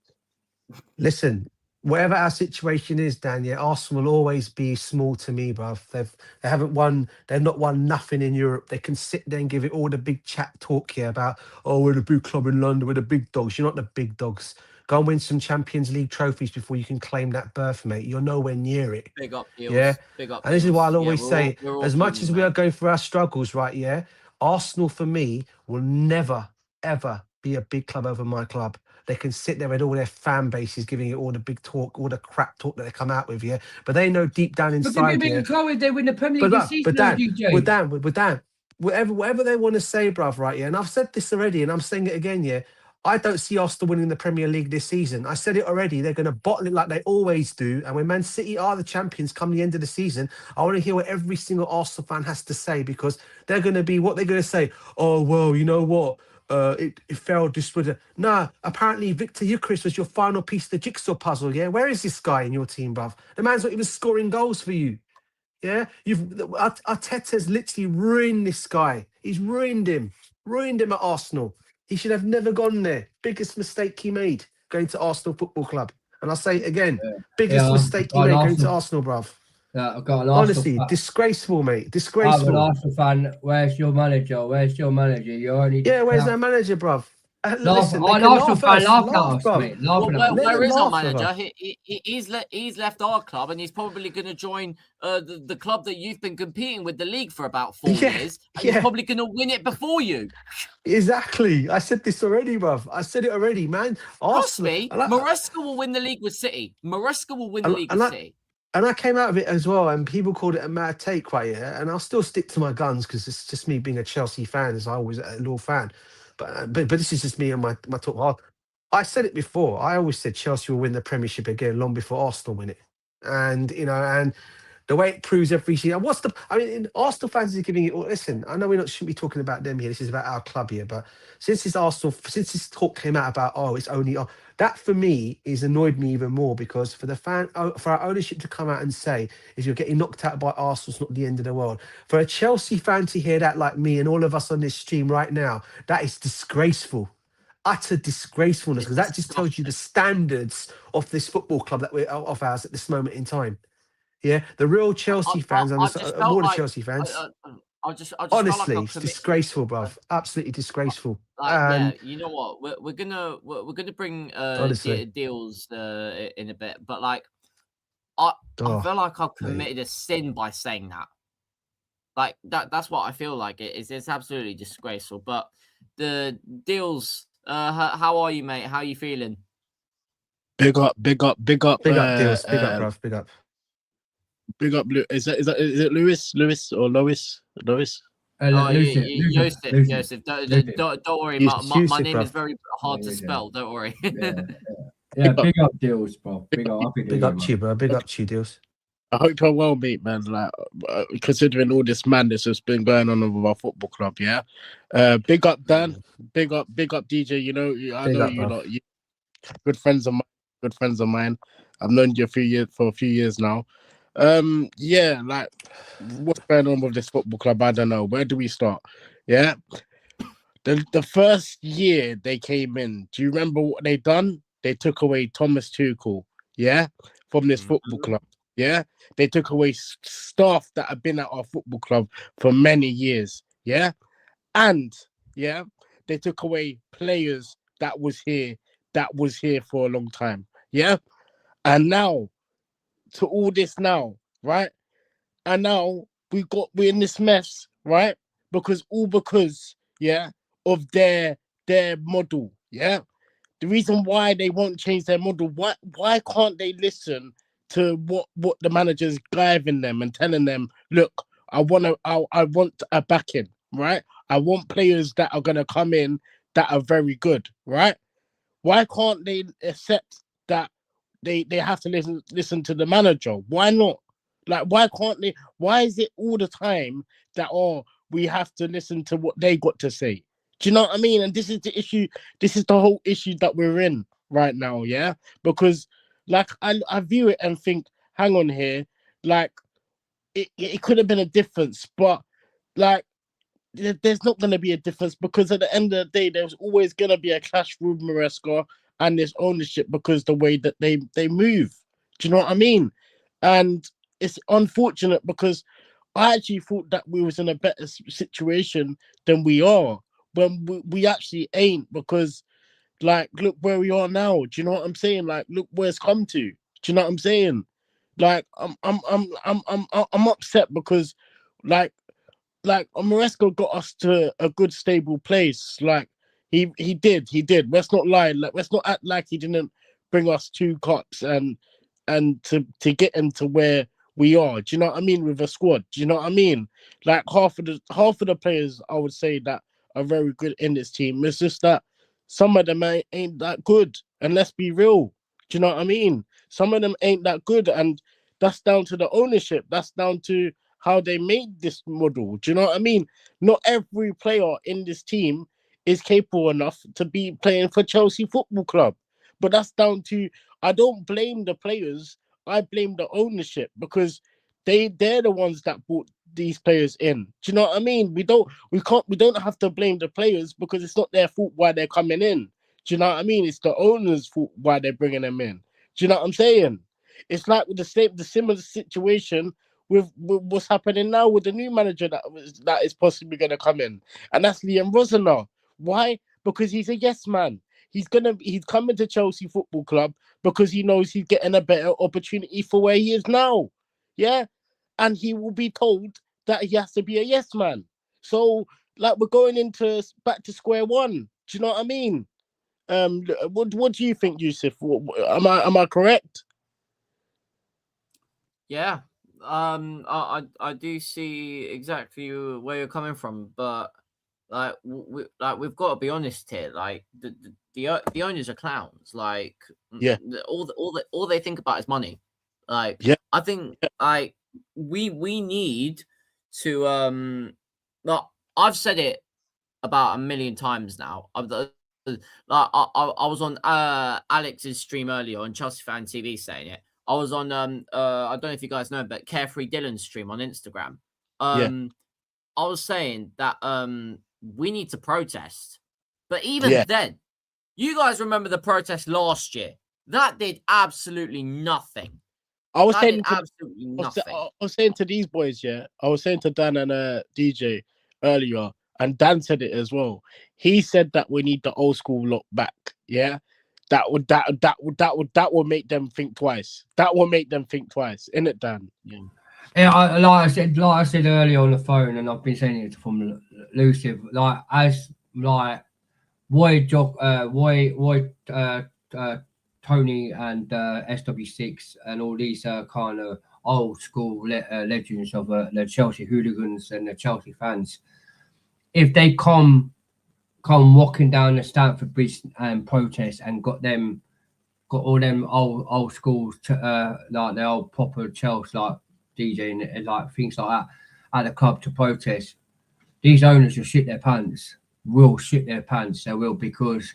Listen, whatever our situation is, Dan, yeah, Arsenal will always be small to me, bruv. They haven't won, they've not won nothing in Europe. They can sit there and give it all the big chat talk here about, oh, we're the big club in London, we're the big dogs. You're not the big dogs. Go and win some Champions League trophies before you can claim that berth, mate. You're nowhere near it. Big up deals. Yeah. Big up. And this is deals. what I'll Yeah, always say. we're all As much human, as we mate. are going through our struggles, right? Yeah. Arsenal for me will never, ever be a big club over my club. They can sit there with all their fan bases giving it all the big talk, all the crap talk that they come out with, yeah. But they know deep down But they'll be a inside, bigger yeah. club if they win the Premier League this season, Dan, DJ. with Dan, whatever they want to say, bruv, right? Yeah. And I've said this already, and I'm saying it again, yeah. I don't see Arsenal winning the Premier League this season. I said it already. They're going to bottle it like they always do. And when Man City are the champions come the end of the season, I want to hear what every single Arsenal fan has to say, because they're going to be what they're going to say. Oh, well, you know what? It failed this with Nah, apparently Victor Eucharist was your final piece of the jigsaw puzzle, yeah? Where is this guy in your team, bruv? The man's not even scoring goals for you. Yeah, Arteta's literally ruined this guy. He's ruined him at Arsenal. He should have never gone there. Biggest mistake he made going to Arsenal Football Club. And I'll say it again, biggest mistake he made going to Arsenal, bruv. Yeah, I've got an Honestly, Arsenal disgraceful, mate. I'm Disgraceful. an Arsenal fan. Where's your manager? Where's your manager? You're only Where's their manager, bruv? Listen, an Arsenal fan laughing at us, mate. Where is our laugh at manager? He's left our club, and he's probably going to join the club that you've been competing with the league for about 4 years, and he's probably going to win it before you. Exactly. I said this already, bruv. I said it already, man. Trust me, Maresca will win the league with City. Maresca will win the league with City. And I came out of it as well, and people called it a mad take, right? Yeah, and I'll still stick to my guns because it's just me being a Chelsea fan, as I always a loyal fan. But this is just me and my talk hard. I said it before. I always said Chelsea will win the Premiership again long before Arsenal win it, and and the way it proves every season. Arsenal fans are giving it all. Listen, I know shouldn't be talking about them here. This is about our club here. But since this talk came out about it's only that for me is annoyed me even more, because for our ownership to come out and say if you're getting knocked out by Arsenal, it's not the end of the world. For a Chelsea fan to hear that, like me and all of us on this stream right now, that is disgraceful. Utter disgracefulness, because that just tells you the standards of this football club that we're of ours at this moment in time. Yeah, the real Chelsea fans and more the Chelsea fans. Honestly, it's disgraceful, bruv. Absolutely disgraceful. You know what? We're gonna bring deals in a bit, but like, I feel like I've committed a sin by saying that. Like that's what I feel like. It's absolutely disgraceful. But the deals. How are you, mate? How are you feeling? Big up, deals. Big up, bruv. Big up. Big up, is it Lewis or Lois? Joseph. Don't worry. My name is very hard to spell. Don't worry. Yeah, big up deals, bro. Big up to you, bro. Big up to you, deals. I hope you're well, mate, man. Like, considering all this madness that's been going on with our football club, yeah. Big up, Dan. Big up, DJ. You know, I know you lot. Good friends of mine. I've known you for a few years now. Yeah, like what's going on with this football club? I don't know. Where do we start? Yeah. The first year they came in, do you remember what they done? They took away Thomas Tuchel, yeah, from this football club. Yeah. They took away staff that have been at our football club for many years. Yeah. And yeah, they took away players that was here for a long time. Yeah. And now to all this now, right? And now we're in this mess, right? Because yeah, of their model. Yeah. The reason why they won't change their model, why can't they listen to what the manager's driving them and telling them, look, I want a backing, right? I want players that are gonna come in that are very good, right? Why can't they accept that they have to listen to the manager? Why not? Like, why can't they? Why is it all the time that we have to listen to what they got to say? Do you know what I mean? And this is the issue. This is the whole issue that we're in right now. Yeah, because like I view it and think, hang on here, like it could have been a difference, but like there's not going to be a difference because at the end of the day, there's always going to be a clash with Maresca and this ownership because the way that they move. Do you know what I mean? And it's unfortunate because I actually thought that we was in a better situation than we are when we actually ain't because like look where we are now. Do you know what I'm saying? Like look where it's come to. Do you know what I'm saying? Like I'm upset because like Maresca got us to a good stable place. Like he did. Let's not lie. Like let's not act like he didn't bring us 2 cups and to get into where we are. Do you know what I mean? With a squad. Do you know what I mean? Like half of the players I would say that are very good in this team. It's just that some of them ain't that good. And let's be real. Do you know what I mean? Some of them ain't that good, and that's down to the ownership. That's down to how they made this model. Do you know what I mean? Not every player in this team is capable enough to be playing for Chelsea Football Club. But that's down to, I don't blame the players. I blame the ownership because they're the ones that brought these players in. Do you know what I mean? We don't have to blame the players because it's not their fault why they're coming in. Do you know what I mean? It's the owner's fault why they're bringing them in. Do you know what I'm saying? It's like with the similar situation with what's happening now with the new manager that is possibly going to come in, and that's Liam Rosner. Why? Because he's a yes man. He's coming to Chelsea Football Club because he knows he's getting a better opportunity for where he is now. Yeah, and he will be told that he has to be a yes man. So like we're going into back to square one. Do you know what I mean? What do you think, Yusuf? Am I correct? Yeah. I do see exactly where you're coming from, but like we've got to be honest here. Like the owners are clowns. Like Yeah. all they think about is money. Like Yeah. I think like we need to like I've said it about a million times now. I was on Alex's stream earlier on Chelsea Fan TV saying it. I was on I don't know if you guys know, but Carefree Dylan's stream on Instagram. Yeah. I was saying that we need to protest. But even then, you guys remember the protest last year? That did absolutely nothing. I was saying to these boys, yeah. I was saying to Dan and DJ earlier, and Dan said it as well. He said that we need the old school lot back. Yeah, that would make them think twice. That will make them think twice, innit, Dan? Yeah, like I said earlier on the phone, and I've been saying it from Luciv. Like as like Roy Tony and SW6 and all these kind of old school legends of the Chelsea hooligans and the Chelsea fans, if they come walking down the Stamford Bridge and protest and got all them old schools like the old proper Chelsea like DJ and like things like that at the club to protest, these owners will shit their pants. They will, because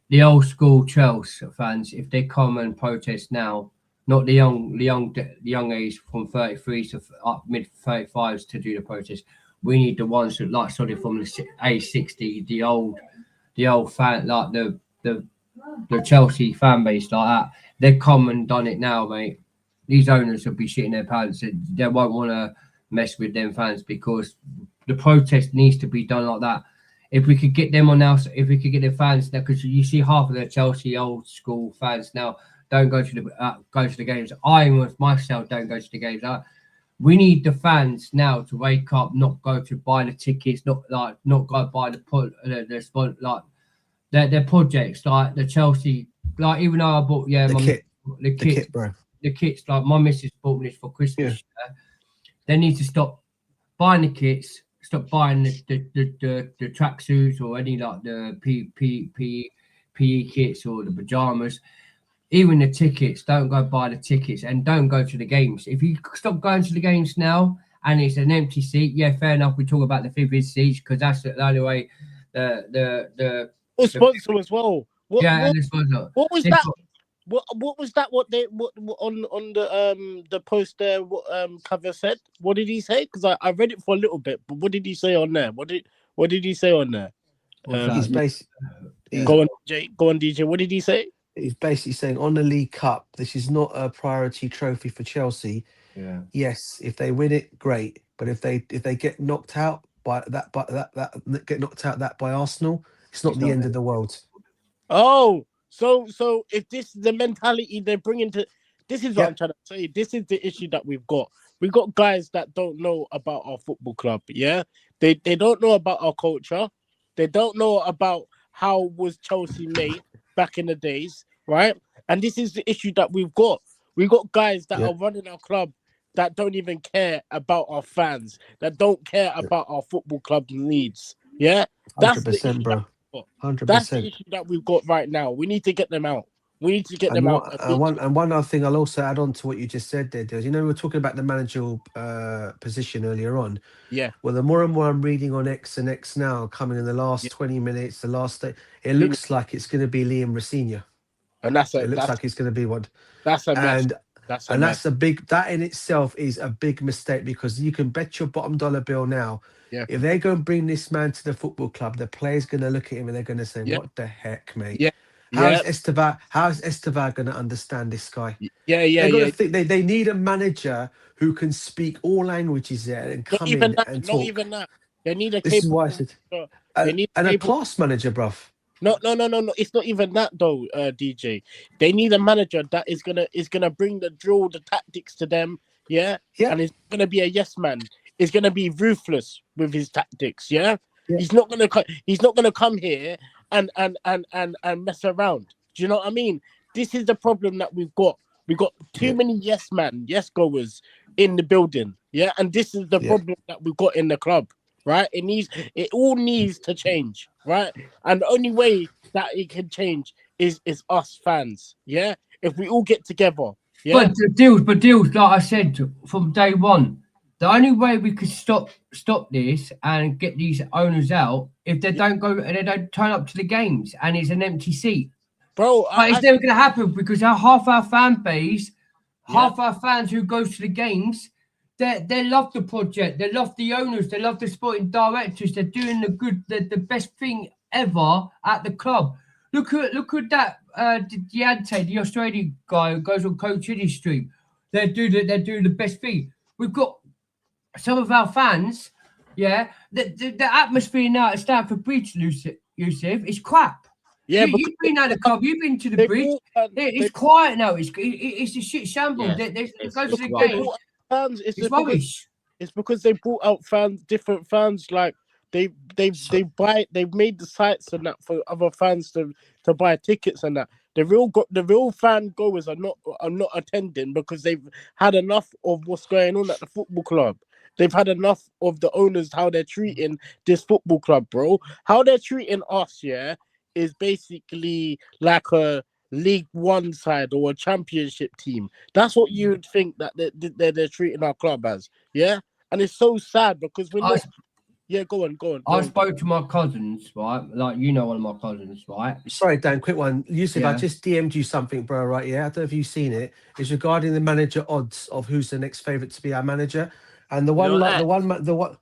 the old school Chelsea fans, if they come and protest now, not the young age from 33 to up mid 35s to do the protest. We need the ones that like sort of from the age 60, the old fan, like the Chelsea fan base like that. They've come and done it now, mate. These owners will be shitting their pants. They won't want to mess with them fans because the protest needs to be done like that. If we could get them on now, if we could get the fans now, because you see half of the Chelsea old school fans now don't go to the games. I myself don't go to the games. We need the fans now to wake up, not go to buy the tickets, not go buy like their projects, like the Chelsea, like even though I bought the kit, bro. The kits, like my missus bought me this for Christmas. Yeah. They need to stop buying the kits, stop buying the tracksuits or any like the PE kits or the pajamas. Even the tickets, don't go buy the tickets and don't go to the games. If you stop going to the games now and it's an empty seat, yeah, fair enough. We talk about the fifth seats because that's the only way. The sponsor as well. What was that? What was that? What on the post there? What Cover said? What did he say? Because I read it for a little bit, but what did he say on there? What did he say on there? He's basically go on, DJ. What did he say? He's basically saying on the League Cup, this is not a priority trophy for Chelsea. Yeah. Yes, if they win it, great. But if they get knocked out by by Arsenal, it's not the end of the world. Oh, so if this is the mentality they're bringing to, this is what I'm trying to say. This is the issue that we've got. We've got guys that don't know about our football club. Yeah, they don't know about our culture. They don't know about how was Chelsea made back in the days, right? And this is the issue that we've got. We've got guys that are running our club that don't even care about our fans, that don't care about our football club needs. Yeah, that's 100%, bro. 100%. That's the issue that we've got right now. We need to get them out. We need to get them out. And one other thing I'll also add on to what you just said there, Des. You know, we were talking about the managerial position earlier on. Yeah. Well, the more and more I'm reading on X and X now, coming in the last 20 minutes, the last day, it looks like it's going to be Liam Rossini. And it looks like it's going to be one. That's a mess. That's a big. That in itself is a big mistake because you can bet your bottom dollar bill now. Yeah. If they're going to bring this man to the football club, the players going to look at him and they're going to say, "What the heck, mate? Yeah. How is Estevar going to understand this guy?" Yeah. They're going to think they need a manager who can speak all languages there and come in and talk. Not even that. They need a. This is why I said. A class manager, bruv. No. It's not even that though, DJ. They need a manager that is gonna bring the tactics to them. Yeah. And it's gonna be a yes man. It's gonna be ruthless with his tactics. Yeah. He's not gonna come here and mess around. Do you know what I mean? This is the problem that we've got. We've got too many yes goers in the building. Yeah. And this is the problem that we've got in the club. Right, it all needs to change, right? And the only way that it can change is us fans, yeah. If we all get together, yeah. But deals, like I said from day one, the only way we could stop this and get these owners out if they don't turn up to the games and it's an empty seat, bro. But it's never going to happen because half our fan base, half our fans who goes to the games. They love the project. They love the owners. They love the sporting directors. They're doing the best thing ever at the club. Look at that Deante, the Australian guy who goes on Coach Chitty's stream. They're doing the best thing. We've got some of our fans. Yeah, the atmosphere now at Stamford Bridge, Yusuf, is crap. Yeah, you've been at the club. You've been to the bridge. It's quiet now. It's a shit shambles. Yeah, They go to the game. Fans, it's rubbish. It's because they brought out different fans. Like they've made the sites and that for other fans to buy tickets and that. The real fan goers are not attending because they've had enough of what's going on at the football club. They've had enough of the owners, how they're treating this football club, bro. How they're treating us, is basically like a League One side or a championship team. That's what you would think that they're treating our club as, yeah. And it's so sad because we're not. Yeah, go on. I spoke to my cousins, right? Like, you know, one of my cousins, right? Sorry, Dan, quick one. Yusuf, I Yeah. just DM'd you something, bro, right? Yeah, I don't know if you've seen it. It's regarding the manager odds of who's the next favourite to be our manager. And the one, Your like, ex? the one,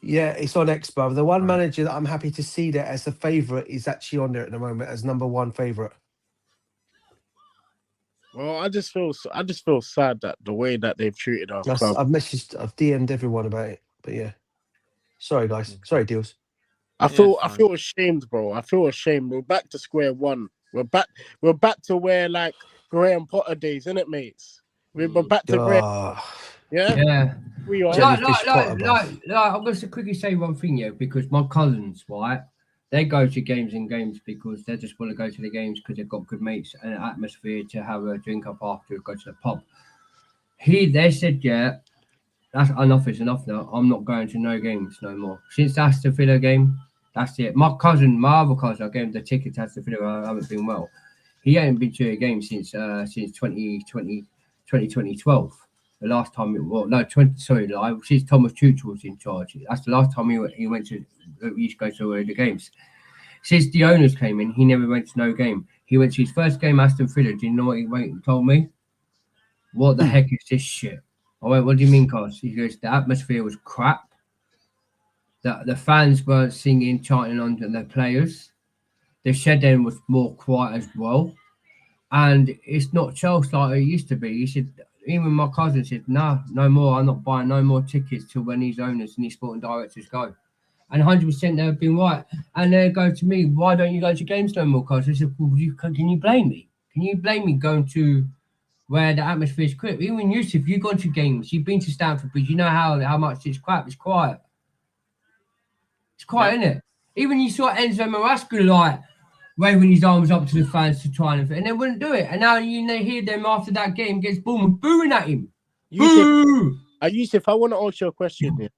yeah, it's on X, bro. The one Right. manager that I'm happy to see there as a favourite is actually on there at the moment as number one favourite. Well, I just feel sad that the way that they've treated our club. I've DM'd everyone about it. But yeah. Sorry, guys. Sorry, Deals. I Yeah, feel ashamed, bro. I feel ashamed. We're back to square one. We're back to where like Graham Potter days, isn't it, mates? We're back to Graham. Yeah, Yeah. we are. Jellyfish Potter, bruv. I'm going to quickly say one thing here, because my cousins, right, they go to games because they just want to go to the games because they've got good mates and an atmosphere to have a drink up after, go to the pub. They said, yeah, that's enough is enough now. I'm not going to no games no more. Since that's the Villa game, that's it. My other cousin, I gave him the ticket to the Villa. I haven't been well. He ain't been to a game since 2012. The last time since Thomas Tuchel was in charge. That's the last time he went to East Coast to the games. Since the owners came in, he never went to no game. He went to his first game, Aston Villa. Do you know what he told me? What the heck is this shit? I went, what do you mean, Cos? He goes, the atmosphere was crap. The fans weren't singing, chanting on the players. The shed end was more quiet as well. And it's not Chelsea like it used to be. He said, even my cousin said, no more. I'm not buying no more tickets till when these owners and these sporting directors go. And 100% they've been right. And they go to me, why don't you go to games no more, Cos? I said, well, can you blame me? Can you blame me going to where the atmosphere is crap? Even Yusuf, you've gone to games, you've been to Stamford Bridge, you know how much it's crap. It's quiet. It's quiet, isn't it? Even you saw Enzo Maresca like waving his arms up to the fans to try and they wouldn't do it. And now you hear them after that game against Bournemouth booing at him. Yusuf, I want to ask you a question here.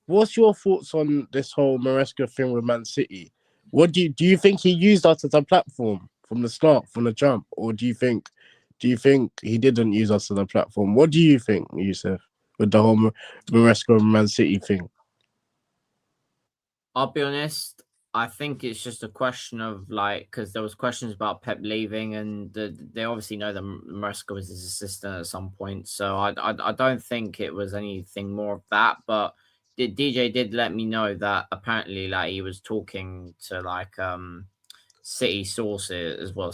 What's your thoughts on this whole Maresca thing with Man City? What do you think he used us as a platform from the start, from the jump, or do you think he didn't use us as a platform? What do you think, Yusuf, with the whole Maresca and Man City thing? I'll be honest. I think it's just a question of because there was questions about Pep leaving, and they obviously know that Maresca was his assistant at some point. So I don't think it was anything more of that. But DJ did let me know that apparently he was talking to City sources as well,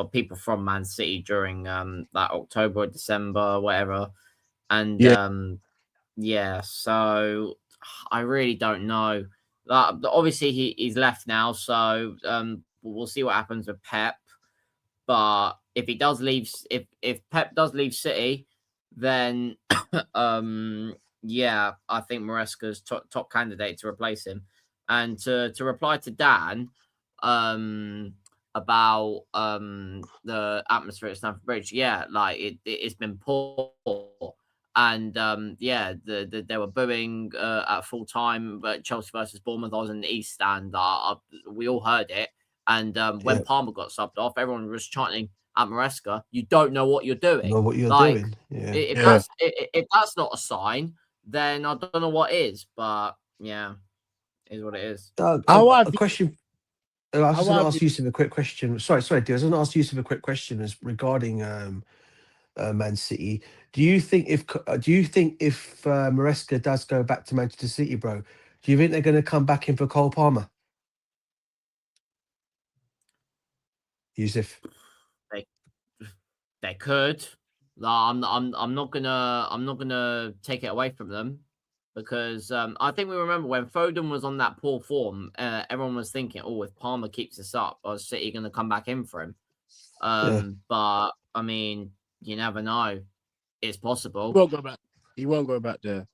people from Man City during that October or December, whatever. And so I really don't know. Obviously he's left now, so we'll see what happens with Pep. But if he does leave, if Pep does leave City, then I think Maresca's top candidate to replace him. And to reply to Dan about the atmosphere at Stamford Bridge, it's been poor. And they were booing at full time, but Chelsea versus Bournemouth. I was in the East Stand. We all heard it. And when Palmer got subbed off, everyone was chanting at Maresca. You don't know what you're doing. Know what you're doing. Yeah. If that's not a sign, then I don't know what is. But yeah, is what it is. A question. I was going to ask Yusuf a quick question. Sorry, Dio. I was going to ask Yusuf a quick question regarding Man City. Do you think if Maresca does go back to Manchester City, bro, do you think they're going to come back in for Cole Palmer? Yusuf, they could. I'm not gonna take it away from them, because I think we remember when Foden was on that poor form, everyone was thinking, oh, if Palmer keeps this up, is City going to come back in for him? But I mean, you never know. It's possible. He won't go back there.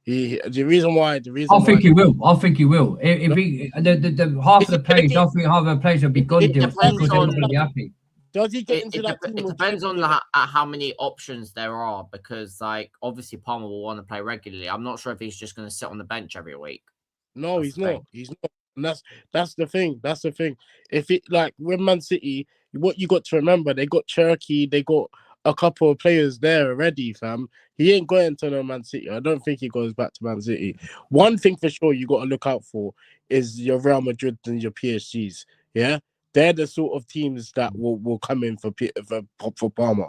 The reason why. I think he will. If he the half of the players, I think half of the players will be gone because they're not going to be happy. Does he get into that team? It depends on how many options there are, because obviously Palmer will want to play regularly. I'm not sure if he's just going to sit on the bench every week. No, he's not. He's not. And that's the thing. That's the thing. If it with Man City, what you got to remember, they got Cherokee, they got a couple of players there already, fam. He ain't going to no Man City. I don't think he goes back to Man City. One thing for sure you got to look out for is your Real Madrid and your PSGs. Yeah, they're the sort of teams that will come in for Palmer.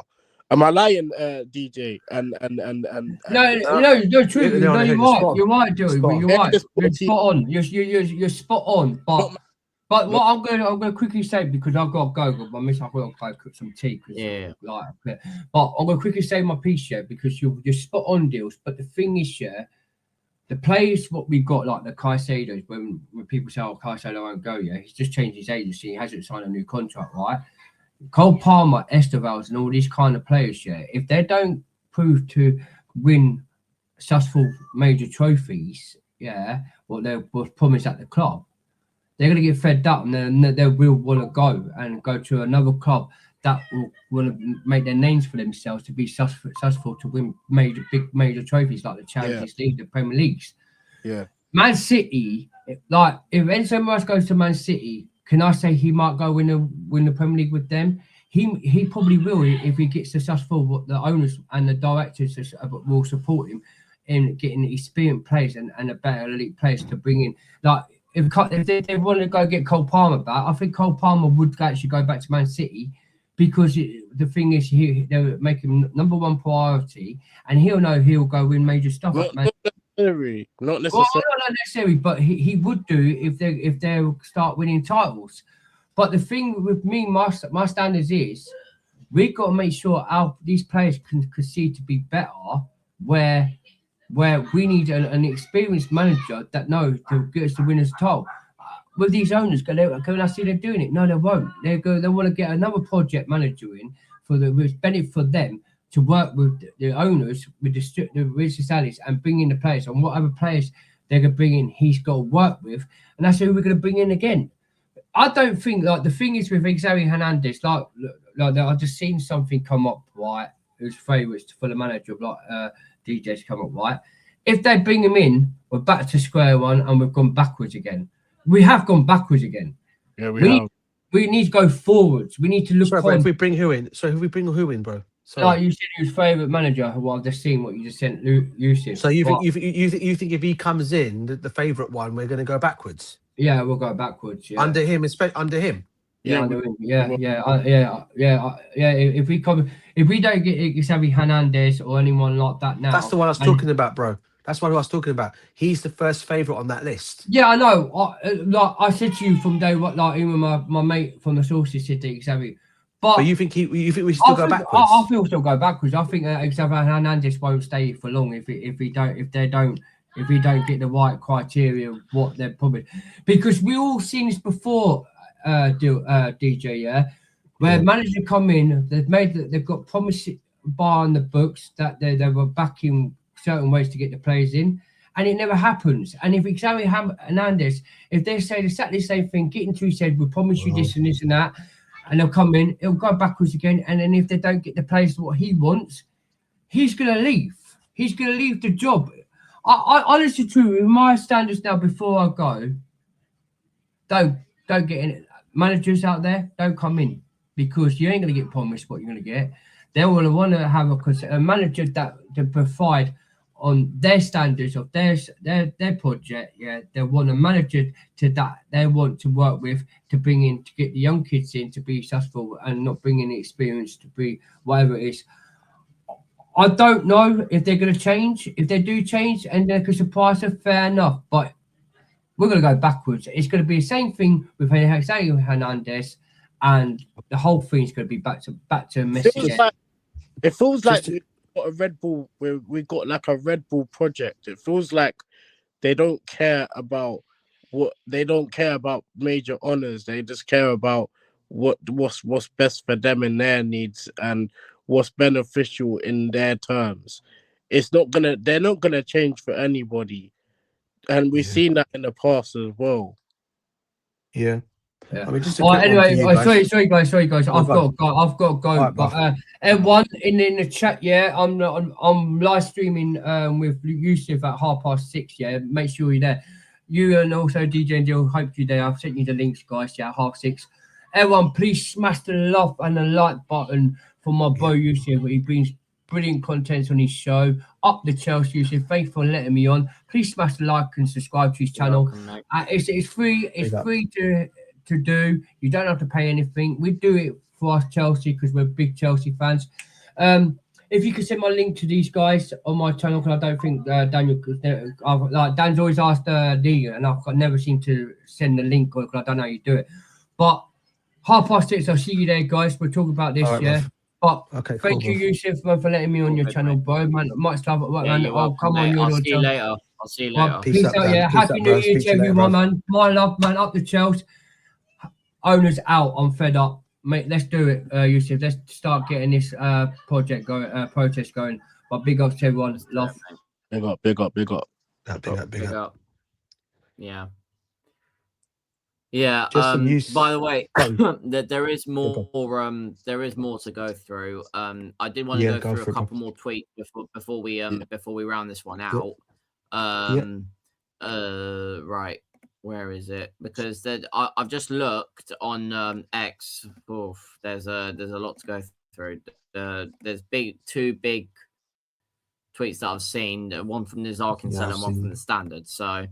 Am I lying, DJ? No, true. They're No, on you're ahead, right. spot on. You're right, Joey. Spot But on. you're They're right. the sort You're of team- spot on. You're spot on. But Not- what I'm gonna quickly say, because I've got to go, but I've got to go cook some tea. Yeah. But I'm gonna quickly say my piece, yeah, because you're spot on, deals. But the thing is, yeah, the players what we got, like the Caicedos, when people say, "Oh, Caicedo won't go," yeah, he's just changed his agency. He hasn't signed a new contract, right? Cole Palmer, Estevals, and all these kind of players, yeah, if they don't prove to win successful major trophies, yeah, what they was promised at the club, they're going to get fed up, and then they will want to go to another club that will want to make their names for themselves to be successful to win major trophies like the Champions League, the Premier Leagues. Yeah. Man City, like if Enzo Maresca goes to Man City, can I say he might go win the Premier League with them? He probably will if he gets successful. The owners and the directors will support him in getting experienced players and a better elite players to bring in. Like if they want to go get Cole Palmer back, I think Cole Palmer would actually go back to Man City because the thing is they'll make him number one priority, and he'll know he'll go win major stuff. Not necessary. Well, not necessarily, but he would do if they start winning titles. But the thing with me, my standards is we've got to make sure these players can concede to be better. Where we need an experienced manager that knows to get us the winners' title. With these owners, can I see they're doing it? No, they won't. They want to get another project manager in for the benefit for them to work with the owners, with the salaries, and bring in the players. And whatever players they're going to bring in, he's got to work with. And that's who we're going to bring in again. I don't think, like, the thing is with Xavi Hernandez, like I've just seen something come up, right? Who's favourites for the manager of DJ's come up, right? If they bring him in, we're back to square one and we've gone backwards again. We have gone backwards again. Yeah, we have. We need to go forwards. We need to look. Sorry, if we bring who in? So if we bring who in, bro? Sorry. Like you said, his favourite manager. Well, I've just seen what you just sent, Yusuf. So you think if he comes in, the favourite one, we're going to go backwards? Yeah, we'll go backwards. Yeah. Under him, under him. Yeah, under him. Yeah. If we don't get Xavi Hernandez or anyone like that now, that's the one I was talking about, bro. That's what I was talking about. He's the first favourite on that list. Yeah, I know. I said to you from day one, like even my mate from the sources said to Xavi. But you think we still go backwards? I feel still go backwards. I think Xavi Hernandez won't stay for long if we don't get the right criteria of what they're probably, because we all seen this before, DJ, yeah, where manager come in, they've got promise bar on the books that they were backing certain ways to get the players in, and it never happens. And if Xavi Hernandez, if they say exactly the same thing, getting to said, we promise you this and this and that, and they'll come in, it'll go backwards again. And then if they don't get the players what he wants, he's gonna leave. He's gonna leave the job. I honestly, true, with my standards now, before I go, don't get in. Managers out there, don't come in, because you ain't gonna get promised what you're gonna get. They will want to have a manager that to provide on their standards of their project. Yeah, they want a manager that they want to work with to bring in, to get the young kids in to be successful, and not bring in the experience to be whatever it is. I don't know if they're going to change. If they do change and they can surprise us, fair enough. But we're going to go backwards. It's going to be the same thing with Xavi Hernandez, and the whole thing's going to be back to Messi. It feels like we've got a Red Bull. We got like a Red Bull project. It feels like they don't care about major honors. They just care about what's best for them and their needs, and what's beneficial in their terms. They're not gonna change for anybody, and we've seen that in the past as well. Yeah. Yeah. I mean, just Anyway, sorry guys. Oh, I've got to go. Right, but everyone in the chat, yeah, I'm live streaming with Yusuf at 6:30. Yeah, make sure you're there. You and also DJ and Jill, hope you're there. I've sent you the links, guys. Yeah, 6:30. Everyone, please smash the love and the like button for my boy Yusuf. He brings brilliant content on his show. Up the Chelsea, Yusuf. Thanks for letting me on. Please smash the like and subscribe to his channel. Welcome, It's free. It's Big up. free to do. You don't have to pay anything. We do it for us Chelsea because we're big Chelsea fans. If you could send my link to these guys on my channel, because I don't think Daniel, Dan's always asked D, and I've never seemed to send the link because I don't know how you do it. But 6:30, I'll see you there, guys. We'll talk about this, All right, yeah. bruv. But Okay, thank cool, you, bruv. Yusuf, man, for letting me on your Good, channel, mate. bro. Man, much love, Yeah, man. you're Oh, welcome, come on, mate. you're I'll your see you channel. later. I'll see you Well, later. Peace peace up, out, Dan. yeah. Peace Happy up, New bro. Year Speak to to you later, everyone, bro. man. My love, man. Up the Chelsea. Owners out. I'm fed up, mate. Let's do it, Yusuf. Let's start getting this protest going. But big ups to everyone. Let's do Love. it, mate. Big up, big up, big up. Big up, big Big up. up. Yeah. Yeah. Just some use. By the way, Go on. there is go more. There is more to go through. I did want to Yeah, go go through a for it, bro. couple more tweets before we round this one Yeah. out. Right. Where is it? Because I've just looked on X. Oof, there's a lot to go through. There's two big tweets that I've seen. One from Nizar Yeah, Kinsella I've and one from seen. the Standard. So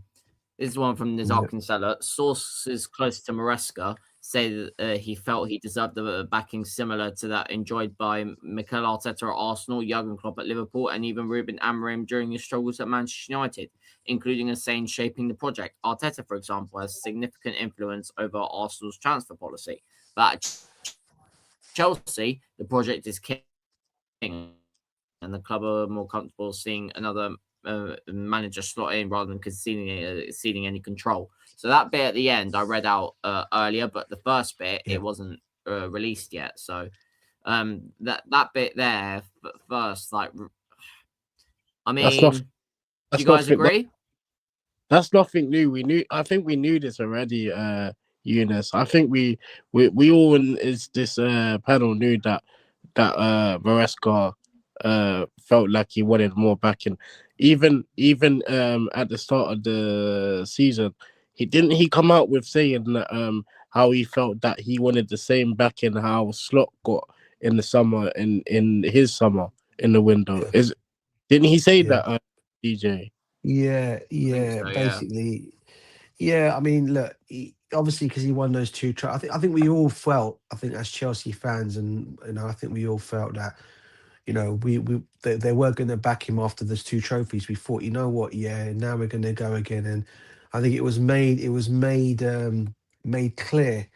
this is one from Nizar Yep. Kinsella. Sources close to Maresca say that he felt he deserved a backing similar to that enjoyed by Mikel Arteta at Arsenal, Jurgen Klopp at Liverpool, and even Ruben Amorim during his struggles at Manchester United, including a say in shaping the project. Arteta, for example, has significant influence over Arsenal's transfer policy. But at Chelsea, the project is king, and the club are more comfortable seeing another manager slot in rather than conceding any control. So that bit at the end I read out earlier, but the first bit Yeah. it wasn't released yet. So that bit there first, like, I That's not. mean, do That's you guys nothing. agree? That's nothing new. I think we knew this already, Eunice. I think we all in this panel knew that Maresca felt like he wanted more backing. Even at the start of the season, he come out with saying that how he felt that he wanted the same backing how Slot got in the summer in his summer in the window. Yeah. Didn't he say Yeah. that, DJ? Yeah, think so, yeah. basically. Yeah, I mean, look, obviously because he won those two. I think we all felt. I think as Chelsea fans, and I think we all felt that. They were going to back him after those two trophies. We thought, you know what, yeah, now we're going to go again. And I think it was made clear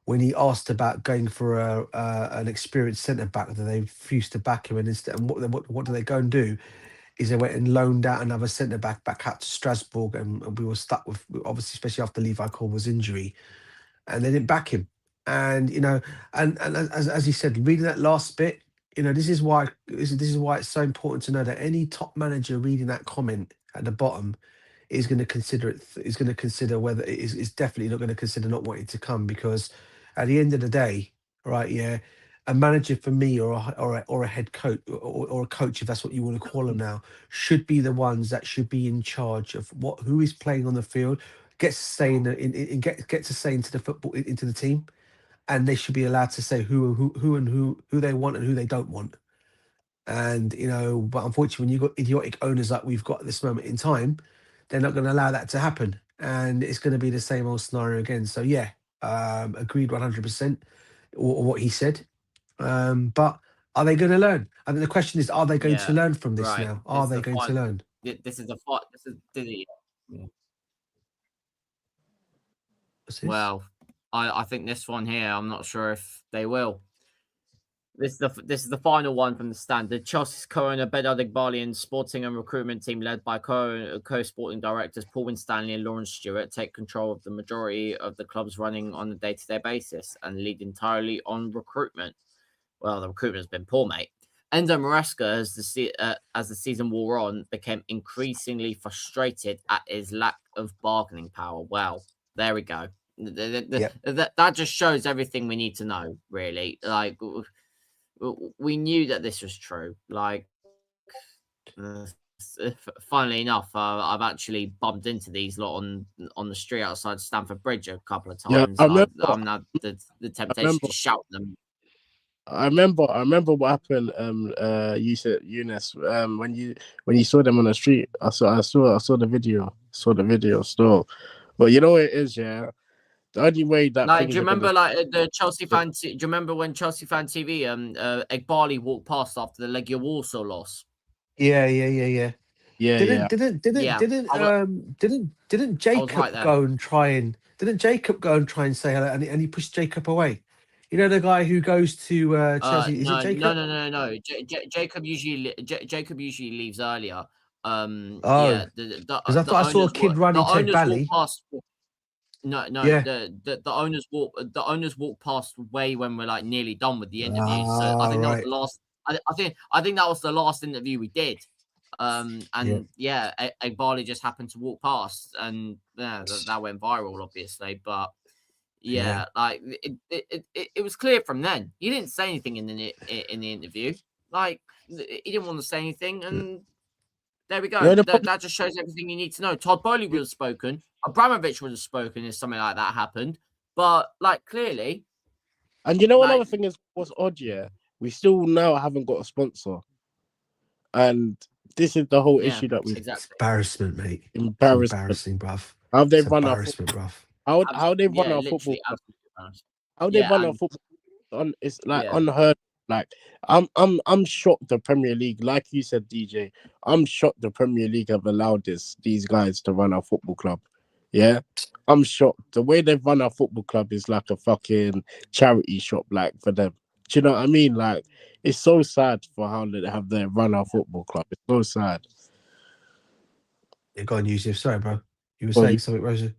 when he asked about going for an experienced centre back that they refused to back him. And instead, and what do they go and do? Is they went and loaned out another centre back out to Strasbourg, and we were stuck with, obviously, especially after Levi Colwell's injury, and they didn't back him. And and as he said, reading that last bit, this is why it's so important to know that any top manager reading that comment at the bottom is going to consider whether is definitely not going to consider not wanting to come, because at the end of the day, right? Yeah, a manager for me, or a head coach, or a coach, if that's what you want to call them now, should be the ones that should be in charge of who is playing on the field, gets to say gets to say into the football, into the team, and they should be allowed to say who they want and who they don't want. And but unfortunately, when you've got idiotic owners like we've got at this moment in time, they're not going to allow that to happen, and it's going to be the same old scenario again. So yeah, agreed 100%, or what he said. But are they going to learn? I mean, the question is, are they going to Yeah, learn from this right. now? Are they going to learn? This is yeah. What's this? Well, I think this one here, I'm not sure if they will. This is the final one from the Standard. Chelsea's co-owner Bedard Igbali and sporting and recruitment team led by co-sporting directors Paul Winstanley and Lawrence Stewart take control of the majority of the club's running on a day-to-day basis and lead entirely on recruitment. Well, the recruitment has been poor, mate. Enzo Maresca, as the season wore on, became increasingly frustrated at his lack of bargaining power. Well, there we go. That just shows everything we need to know, really. Like, we knew that this was true. Like, funnily enough, I've actually bumped into these lot on the street outside Stamford Bridge a couple of Yeah, times. I remember. I'm now the temptation to shout them. I remember what happened. You said Eunice. When you saw them on the street, I saw the video. Saw the video still, but you know what it is, yeah. The only way that Like, do things you are gonna. remember like the Chelsea fan? Do you remember when Chelsea fan TV Egbali walked past after the Legia Warsaw loss? Yeah. Yeah, Yeah, Didn't I was right Jacob there. go and try and say hello and he pushed Jacob away? You know the guy who goes to Chelsea. Is it Jacob? No. Jacob usually leaves earlier. Oh, Yeah, because I thought I saw a kid the running to owners walk Egbali. past. No, Yeah. the owners walk past way when we're like nearly done with the interview. So I think that was Right. the last. I think that was the last interview we did. And Egbali just happened to walk past, and yeah, that went viral, obviously. But yeah, like it was clear from then. He didn't say anything in the interview. Like he didn't want to say anything, and there we go. yeah. That just shows everything you need to know. Todd Bowley would have spoken. Abramovich would have spoken if something like that happened. But like clearly, And you know like, another thing is what's odd, yeah. We still now haven't got a sponsor, and this is the whole yeah, issue that we It's exactly. embarrassment, mate. It's embarrassment. embarrassing, bruv. How they It's run our embarrassment, bruv. how they run Yeah, our football literally, club. absolutely. Honest. How they Yeah, run our and football on it's like yeah, unheard. Like I'm shocked the Premier League, like you said, DJ. I'm shocked the Premier League have allowed these guys to run our football club. Yeah. I'm shocked. The way they run our football club is like a fucking charity shop, like for them. Do you know what I mean? Like it's so sad for how they have their run our football club. It's so sad. Yeah, go on, Yusuf. Sorry, bro. You were Well, saying something, Rosie?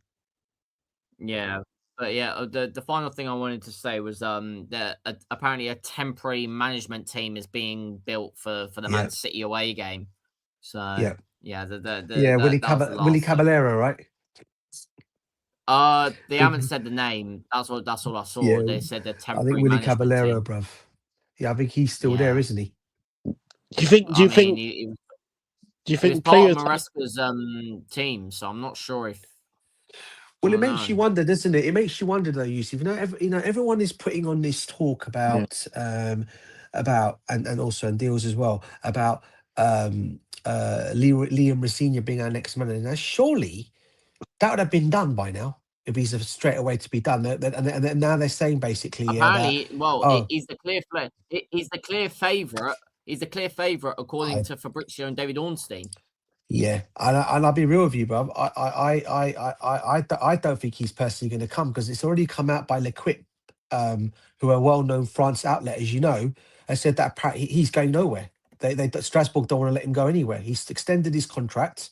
yeah. But yeah, the final thing I wanted to say was that apparently a temporary management team is being built for the Yeah. Man City away game. So Yeah. yeah, that Willie was the last Willie thing. Caballero, right? They haven't said the name. That's all I saw. Yeah, They said the I think temporary Willie management Caballero, team. bruv. Yeah, I think he's still there, Yeah. isn't he? do you think I mean, do you he was think part of players Maresca's team, so I'm not sure if. Well, I it don't makes you know. wonder, doesn't it? It makes you wonder, though, Yusuf. Everyone is putting on this talk about and also and deals as well about Liam Rosenior being our next manager. Now, surely that would have been done by now if he's straight away to be done. And now they're saying basically that Apparently, well, oh, he's the clear favourite. He's the clear favourite according I- to Fabrizio and David Ornstein. yeah, and I'll be real with you, bro. I don't think he's personally going to come because it's already come out by L'Equipe, who are a well-known France outlet, as you know, and said that apparently he's going nowhere. Strasbourg don't want to let him go anywhere. He's extended his contract,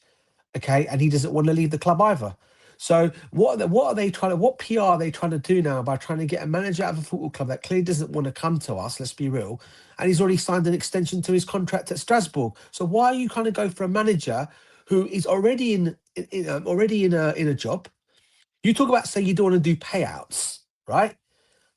okay, and he doesn't want to leave the club either. So what PR are they trying to do now by trying to get a manager out of a football club that clearly doesn't want to come to us? Let's be real, and he's already signed an extension to his contract at Strasbourg. So why are you trying to go for a manager who is already in a job? You talk about saying you don't want to do payouts, right?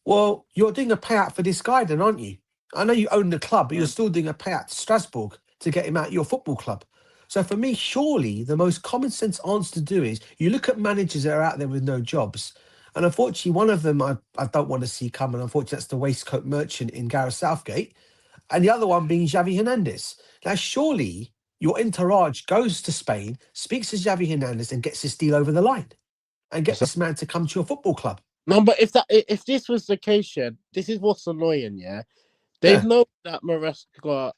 Well, you're doing a payout for this guy, then, aren't you? I know you own the club, but Yeah. you're still doing a payout to Strasbourg to get him out of your football club. So for me, surely the most common sense answer to do is you look at managers that are out there with no jobs. And unfortunately, one of them I don't want to see come. And unfortunately, that's the waistcoat merchant in Gareth Southgate. And the other one being Xavi Hernandez. Now, surely your entourage goes to Spain, speaks to Xavi Hernandez and gets this deal over the line and gets this man to come to your football club. No, but if this was the case, yeah, this is what's annoying, yeah. They've known that Maresca,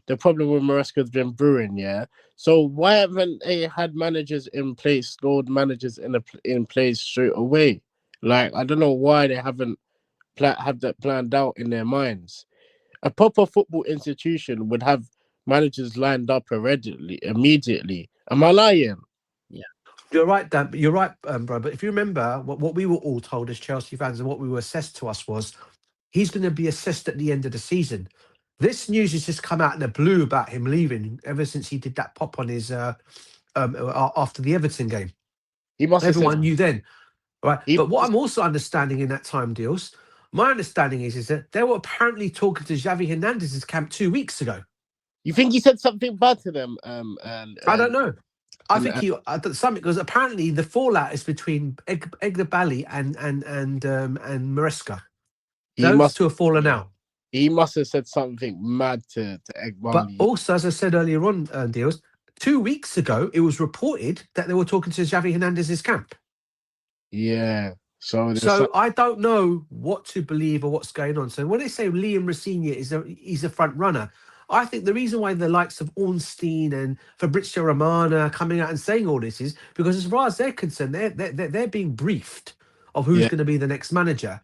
the problem with Maresca has been brewing, yeah. So why haven't they had managers in place, stored managers in place straight away? Like I don't know why they haven't have that planned out in their minds. A proper football institution would have managers lined up immediately. Am I lying? Yeah. You're right, Dan. You're right, bro. But if you remember, what we were all told as Chelsea fans and what we were assessed to us was he's going to be assessed at the end of the season. This news has just come out in the blue about him leaving ever since he did that pop on his after the Everton game. He must have Everyone said knew then, right? He- But what I'm also understanding in that time deals, my understanding is that they were apparently talking to Xavi Hernandez's camp 2 weeks ago. you think he said something bad to them? I don't know. I and- think I thought something because apparently the fallout is between Egbali and Maresca. he Those must two have fallen out. He must have said something mad to Egg But Barley. also, as I said earlier on, Deals, 2 weeks ago, it was reported that they were talking to Xavi Hernandez's camp. Yeah. So So I don't know what to believe or what's going on. So when they say Liam Rosenior he's a front runner, I think the reason why the likes of Ornstein and Fabrizio Romano are coming out and saying all this is because, as far as they're concerned, they're being briefed of who's Yeah. going to be the next manager.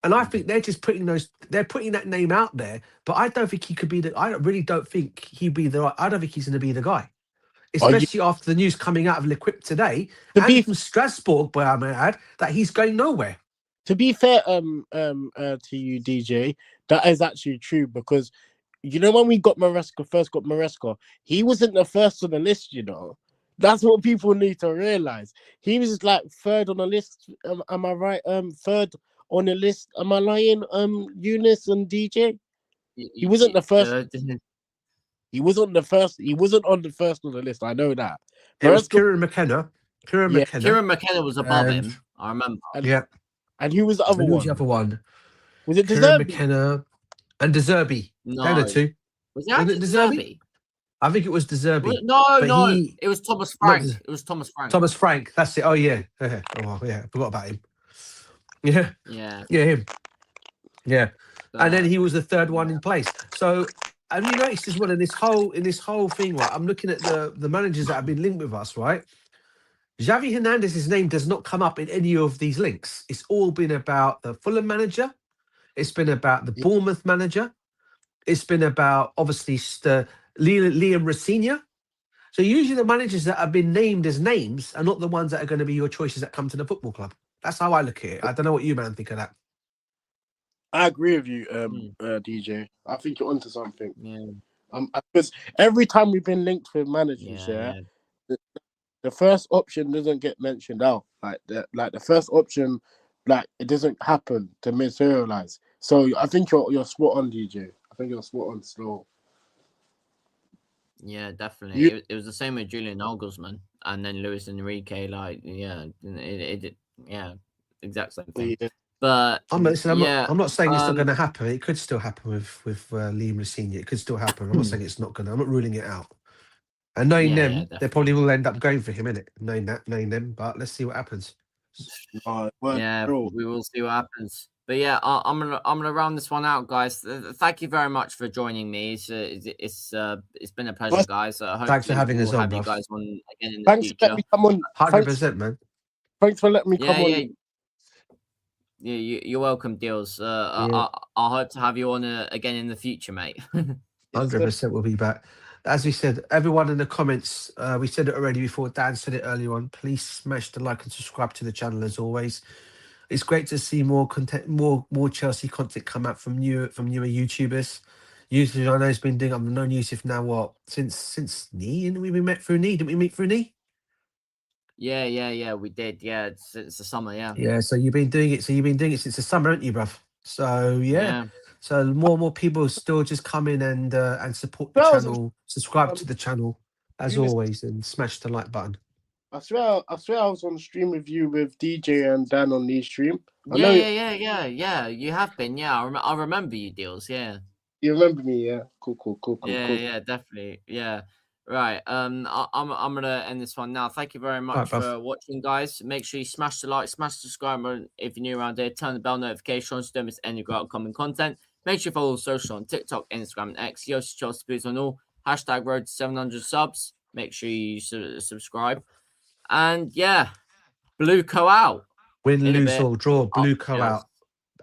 And I think they're just putting that name out there, but I don't think he could be I really don't think he'd be I don't think he's going to be the guy, especially after the news coming out of L'Equipe today and from Strasbourg, by I may add, that he's going nowhere. To be fair, to you, DJ, that is actually true because you know when we got Maresca, he wasn't the first on the list. You know, that's what people need to realize. He was like third on the list. Am I right? Third on the list. Am I lying? Eunice and DJ. He wasn't the first. He wasn't the first. He wasn't on the first on the list. I know that. It was Kieran McKenna. Kieran McKenna was above him. I remember. And who was the other one? Who was the other one? Was it Kieran Deserbi? McKenna and Deserbi? No. They're the two. Was it Deserbi? I think it was Deserbi. No. It was Thomas Frank. It was Thomas Frank. Thomas Frank. That's it. Oh, yeah. Oh, yeah. I forgot about him. Yeah. Yeah, him. Yeah. And then he was the third one in place. So, and you notice as well in this whole thing, right? I'm looking at the managers that have been linked with us, right? Xavi Hernandez's name does not come up in any of these links. It's all been about the Fulham manager. It's been about the Bournemouth manager. It's been about, obviously, the Liam Rosenior. So usually the managers that have been named as names are not the ones that are going to be your choices that come to the football club. That's how I look at it. I don't know what you, man, think of that. I agree with you, DJ. I think you're onto something. Yeah. Because every time we've been linked with managers, the first option doesn't get mentioned out. Like the first option, like it doesn't happen to materialize. So I think you're spot on, DJ. I think you're spot on. Slow. Yeah, definitely. It was the same with Julian Nagelsmann and then Luis Enrique. Like, exact same thing. Yeah. But I'm not saying it's not going to happen. It could still happen with Liam Rosenior. It could still happen. I'm not saying it's not going to. I'm not ruling it out. And knowing them, they probably will end up going for him, innit? Knowing them. But let's see what happens. We will see what happens. But yeah, I'm gonna round this one out, guys. Thank you very much for joining me. It's been a pleasure, guys. Thanks for having us on, you guys on again in the future. For letting me come on. 100%, man. Thanks for letting me come on. Yeah, you're welcome, Deals. I hope to have you on again in the future, mate. 100% we'll be back. As we said, everyone in the comments, we said it already before. Dan said it earlier on. Please smash the like and subscribe to the channel as always. It's great to see more content, more Chelsea content come out from newer YouTubers. Yusuf, I know, has been doing. I've known Yusuf now since Knee, and we met through Knee. Didn't we meet through Knee? Yeah, we did. Yeah, since the summer. Yeah. So you've been doing it. Since the summer, haven't you, bruv? So yeah. So more and more people still just come in and support the channel, subscribe to the channel as always, and smash the like button. I swear I was on stream with you with DJ and Dan on the stream. Yeah. You have been. Yeah, I remember you, Deals. Yeah. You remember me? Yeah. Cool. Yeah, definitely. Yeah. Right. I'm gonna end this one now. Thank you very much for watching, guys. Make sure you smash the like, smash the subscribe button if you're new around here. Turn the bell notifications so don't miss any great upcoming content. Make sure you follow social on TikTok, Instagram, and X. Yoshi Chelsea Boots on all. # road to 700 subs. Make sure you subscribe. And yeah, Blue Co out. Win, lose or draw, Blue Co out.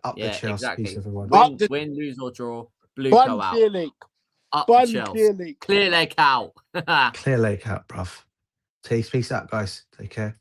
Up the Chelsea, exactly. Piece, everyone. Win, lose or draw, Blue Co out. Up the Chelsea. Clear Lake out. Clear Lake out, bruv. Peace out, guys. Take care.